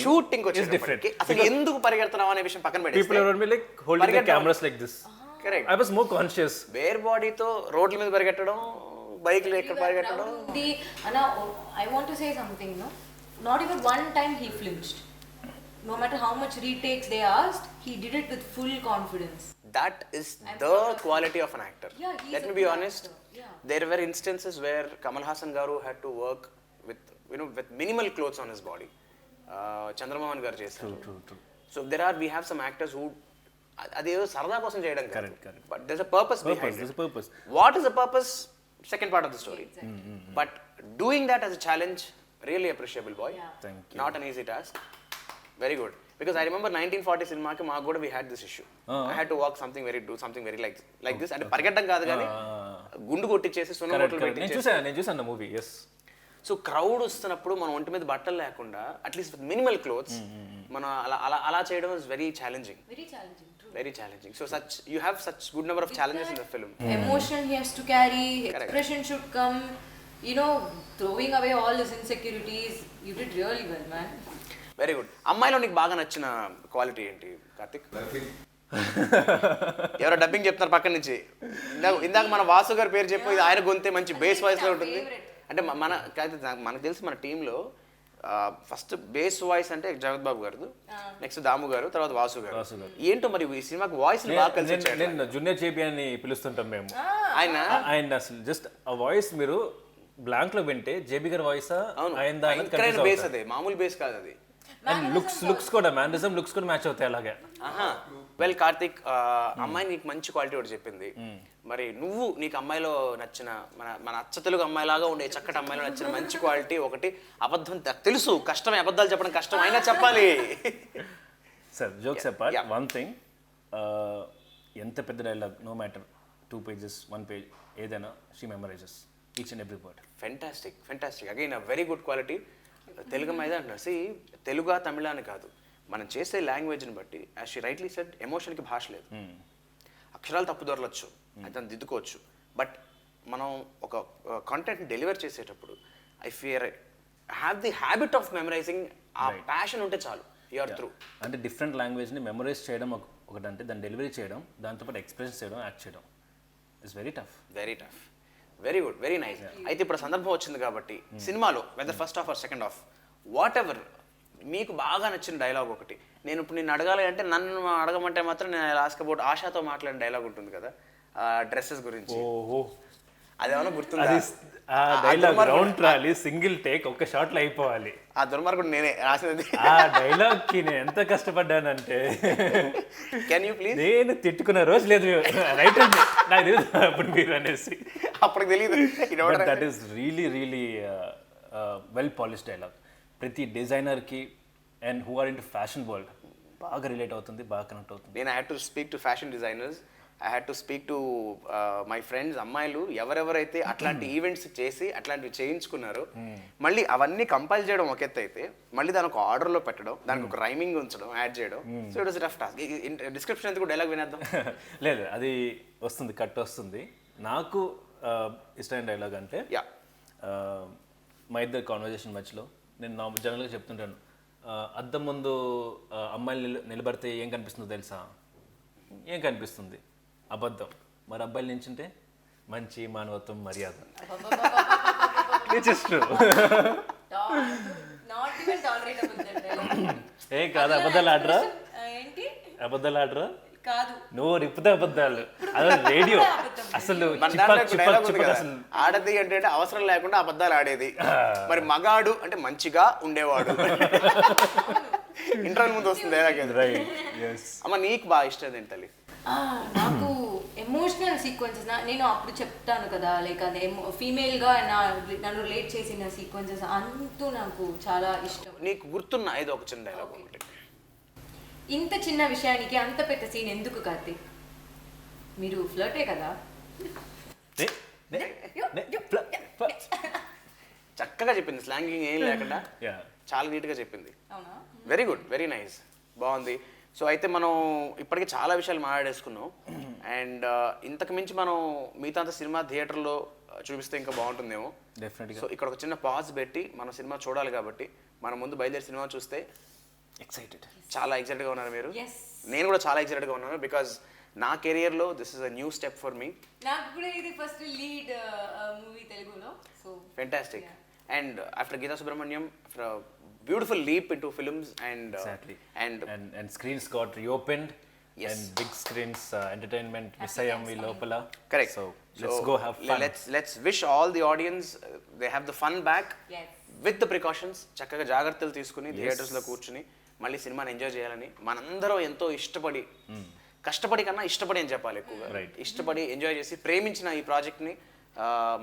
shooting
is different. అసలు ఎందుకు పరిగెడుతున్నాం అనే విషయం పక్కన పెట్టి,
people around me like holding the cameras like this.
Correct.
I was more conscious.
Bare బాడీతో రోడ్ల మీద పరిగెట్టడం, బైక్లు ఎక్కడ పరిగెట్టడం.
Anna, I want to say something, no? not even one time he flinched. No matter how much retakes they asked, he did it with full confidence.
That is the quality of an actor.
Yeah, he's
Let
a
me be
good
honest.
actor. Yeah.
There were instances where Kamal Hassan garu had to work with with minimal clothes on his body. Chandramohan garu chesaru.
True.
So we have some actors who అదేదో సరదా కోసం చేయడం కాదు.
Correct.
But there's a purpose behind
There's
it.
a purpose.
What is the purpose? Second part of the story.
Exactly.
But doing that as a challenge, really appreciable, boy.
Yeah.
Thank you.
Not an easy task. Very good. Because I remember 1940 సినిమాకి మాకు కూడా we had this issue. I had to walk something very like this. అంటే పరిగెట్టడం కాదు కానీ గుండు కొట్టించేసి సున్నం
Correct.
బొట్లు
నేను
పెట్టించేసి.
చూసాను మూవీ. ఎస్.
సో క్రౌడ్ వస్తున్నప్పుడు మనం ఒంటి మీద బట్టలు లేకుండా అట్లీస్ట్ విత్ మినిమల్ క్లోత్స్ మనం అలా చేయడం is very challenging.
Very challenging. True.
Very challenging. So you have such good number of challenges in the film.
Emotion he has to carry,
Correct.
expression should come, throwing away all his insecurities. You did really well, man.
Very good. అమ్మాయిలో నీకు బాగా నచ్చిన quality ఏంటి కార్తిక్? ఎవరో dubbing చెప్తున్నారు పక్కన నుంచి. ఇందాక మన వాసు గారి పేరు చెప్పి ఇది ఆయన గొంతే మంచి బేస్ వాయిస్ లో ఉంటుంది. అంటే మనకు తెలిసి మన టీంలో ఫస్ట్ బేస్ వాయిస్ అంటే జగత్ బాబు గారు, నెక్స్ట్ దాము గారు, తర్వాత వాసు గారు. ఏంటో మరి ఈ సినిమాకి వాయిస్ బాగా కలిసి వచ్చాడు.
నేను జూనియర్ జేబీ అని పిలుస్తుంటాం మేము.
ఆయన
అసలు జస్ట్ ఆ వాయిస్ మీరు బ్లాంక్ లో వింటే జేబీ గారి వాయిస్
ఆయన బేస్ అదే, మామూలు బేస్ కాదు అది.
అండ్ లుక్స్ కూడా మ్యానరిజం లుక్స్ కూడా మ్యాచ్ అవుతాయి అలాగే.
వెల్ కార్తిక్, అమ్మాయి నీకు మంచి క్వాలిటీ ఒకటి చెప్పింది. మరి నువ్వు నీకు అమ్మాయిలో నచ్చిన మన అచ్చ తెలుగు అమ్మాయిలాగా ఉండే చక్కటి అమ్మాయిలో నచ్చిన మంచి క్వాలిటీ ఒకటి. అబద్ధం తెలుసు, కష్టమే, అబద్ధాలు చెప్పడం కష్టం, అయినా చెప్పాలి.
Sir jokes apart, one thing, ఎంత పెద్ద dialogue no matter 2 pages 1 page ఏదైనా she memorises each and every word.
Fantastic again a very good quality. Telugu మీద అంటున్నారు, తెలుగు తమిళ అని కాదు, మనం చేసే లాంగ్వేజ్ని బట్టి యాజ్ షీ రైట్లీ సెడ్ ఎమోషన్కి భాష లేదు. అక్షరాలు తప్పు దొరలొచ్చు, అయితే దిద్దుకోవచ్చు, బట్ మనం ఒక కాంటెంట్ని డెలివర్ చేసేటప్పుడు have the habit of memorising. ఆ ప్యాషన్ ఉంటే చాలు, యూఆర్ త్రూ.
అంటే డిఫరెంట్ లాంగ్వేజ్ని మెమరైజ్ చేయడం ఒకటంటే దాన్ని డెలివరీ చేయడం, దాంతోపాటు ఎక్స్ప్రెస్ చేయడం, యాక్ట్ చేయడం it's very tough.
Very good, very nice. అయితే ఇప్పుడు సందర్భం వచ్చింది కాబట్టి సినిమాలో whether first half or second half whatever మీకు బాగా నచ్చిన డైలాగ్ ఒకటి. నేను ఇప్పుడు నిన్ను అడగాలి అంటే నన్ను అడగమంటే మాత్రం నేను లాస్ట్ అబౌట్ ఆశాతో మాట్లాడిన డైలాగ్ ఉంటుంది కదా, డ్రెస్సెస్ గురించి. అదేమన్నా గుర్తుందా?
ఆ dialogue round trolley single take ఒక్క షాట్ లో అయిపోవాలి.
ఆ దుర్మార్గుడు నేనే రాసినది.
ఆ డైలాగ్ కి నేను ఎంత కష్టపడ్డానంటే
కెన్ యూ ప్లీజ్,
నేను తిట్టుకున్న రోజు లేదు రైట్ అండి, నాకు తెలియదు అప్పుడు మీరు అనేసి.
అప్పుడు తెలియదు.
That is really well polish dialogue. ప్రతి డిజైనర్కి and who are into fashion world బాగా రిలేట్ అవుతుంది, బాగా కనెక్ట్ అవుతుంది.
నేను I had to speak to fashion designers, I had to speak to my friends, అమ్మాయిలు ఎవరెవరైతే అట్లాంటి ఈవెంట్స్ చేసి అట్లాంటివి చేయించుకున్నారో, మళ్ళీ అవన్నీ కంపైల్ చేయడం ఒక ఎత్తు అయితే మళ్ళీ దాని ఒక ఆర్డర్లో పెట్టడం, దానికి ఒక రైమింగ్ ఉంచడం, యాడ్ చేయడం. So it was rough task. Description ఎందుకు డైలాగ్ వినేద్దాం?
లేదు, అది వస్తుంది, కట్ వస్తుంది. నాకు ఇష్టమైన డైలాగ్ అంటే మా ఇద్దరు కాన్వర్జేషన్ మధ్యలో నేను జనరల్గా చెప్తుంటాను, అద్దం ముందు అమ్మాయిలు నిలబడితే ఏం కనిపిస్తుందో తెలుసా? ఏం కనిపిస్తుంది? అబద్ధం. మరి అబ్బాయిలు నించుంటే మంచి మానవత్వం, మర్యాద. ఏ కాదు, అబద్ధాలు ఆడరా? అబద్ధాలు ఆడరా? నువ్వు రిప్పుతే అబద్ధాలు. అదే రేడియో అసలు అసలు
ఆడది అంటే అవసరం లేకుండా అబద్ధాలు ఆడేది. మరి మగాడు అంటే మంచిగా ఉండేవాడు. ఇంటర్వ్యూ ముందు వస్తుంది. అమ్మ నీకు బాగా ఇష్టం ఏంటి తల్లి?
నాకు ఎమోషనల్ సీక్వెన్సెస్, నేను అప్పుడు చెప్తాను కదా, లైక్ అదే ఫీమేల్గా నన్ను రిలేట్ చేసిన సీక్వెన్సెస్ అంటూ నాకు చాలా ఇష్టం.
నీకు గుర్తున్న ఏదో ఒక చిన్న డైలాగ్ ఒకటి.
ఇంత చిన్న విషయానికి అంత పెద్ద సీన్ ఎందుకు కార్తీక్? మీరు ఫ్లర్టే కదా.
చక్కగా చెప్పింది, స్లాంగింగ్ ఏం లేకుండా చాలా నీట్గా చెప్పింది. వెరీ గుడ్, వెరీ నైస్, బాగుంది. సో అయితే మనం ఇప్పటికీ చాలా విషయాలు మాట్లాడేసుకున్నాం. అండ్ ఇంతకు మించి మనం మిగతా సినిమా థియేటర్లో చూపిస్తే ఇంకా బాగుంటుందేమో.
డెఫినెట్గా.
సో ఇక్కడ ఒక చిన్న పాజ్ పెట్టి మనం సినిమా చూడాలి కాబట్టి మనం ముందు బయలుదేరి సినిమా చూస్తే చాలా ఎక్సైటెడ్గా ఉన్నారు మీరు. నేను కూడా చాలా ఎక్సైటెడ్గా ఉన్నాను బికాజ్ నా కెరియర్లో this is a new step for me.
నాకు కూడా ఇది ఫస్ట్ లీడ్ మూవీ తెలుగులో. So
fantastic. And after Geetha Subramanyam, beautiful leap into films and
Exactly.
and
And screens got reopened.
Yes.
And big screens entertainment Visayam vi lopala.
correct.
So let's go have fun.
Let's wish all the audience they have the fun back
Yes.
with the precautions. చక్కగా జాగ్రత్తలు తీసుకుని థియేటర్స్లో కూర్చుని మళ్ళీ సినిమాని enjoy చేయాలని మనందరం ఎంతో ఇష్టపడి కష్టపడి కన్నా ఇష్టపడి అని చెప్పాలి ఎక్కువగా
Right.
ఇష్టపడి ఎంజాయ్ చేసి ప్రేమించిన ఈ ప్రాజెక్ట్ని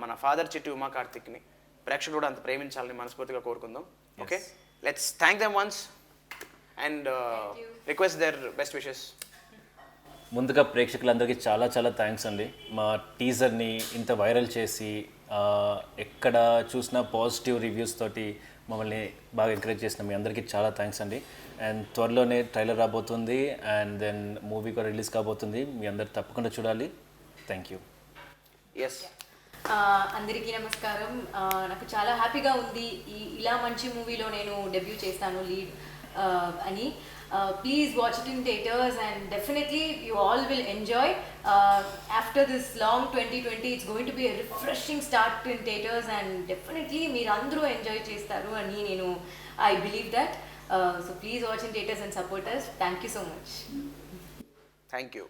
మన ఫాదర్ చిట్టి ఉమా కార్తిక్ని ప్రేక్షకులు కూడా అంత ప్రేమించాలని మనస్ఫూర్తిగా కోరుకుందాం. Okay, let's thank them once and request their best wishes.
ముందుగా ప్రేక్షకులందరికీ చాలా చాలా థ్యాంక్స్ అండి. మా టీజర్ని ఇంత వైరల్ చేసి ఎక్కడ చూసినా పాజిటివ్ రివ్యూస్ తోటి మమ్మల్ని బాగా ఎంకరేజ్ చేసిన మీ అందరికీ చాలా థ్యాంక్స్ అండి. అండ్ త్వరలోనే ట్రైలర్ రాబోతుంది అండ్ దెన్ మూవీ కూడా రిలీజ్ కాబోతుంది. మీ అందరు తప్పకుండా చూడాలి. Thank you.
ఎస్,
అందరికీ నమస్కారం. నాకు చాలా హ్యాపీగా ఉంది ఇలా మంచి మూవీలో నేను డెబ్యూ చేస్తాను లీడ్ అని. Please watch it in theaters and definitely you all will enjoy. After this long 2020, it's going to be a refreshing start in theaters and definitely meer andru enjoy chestaru ani nenu I believe that. So please watch in theaters and support us. Thank you so much.
thank you.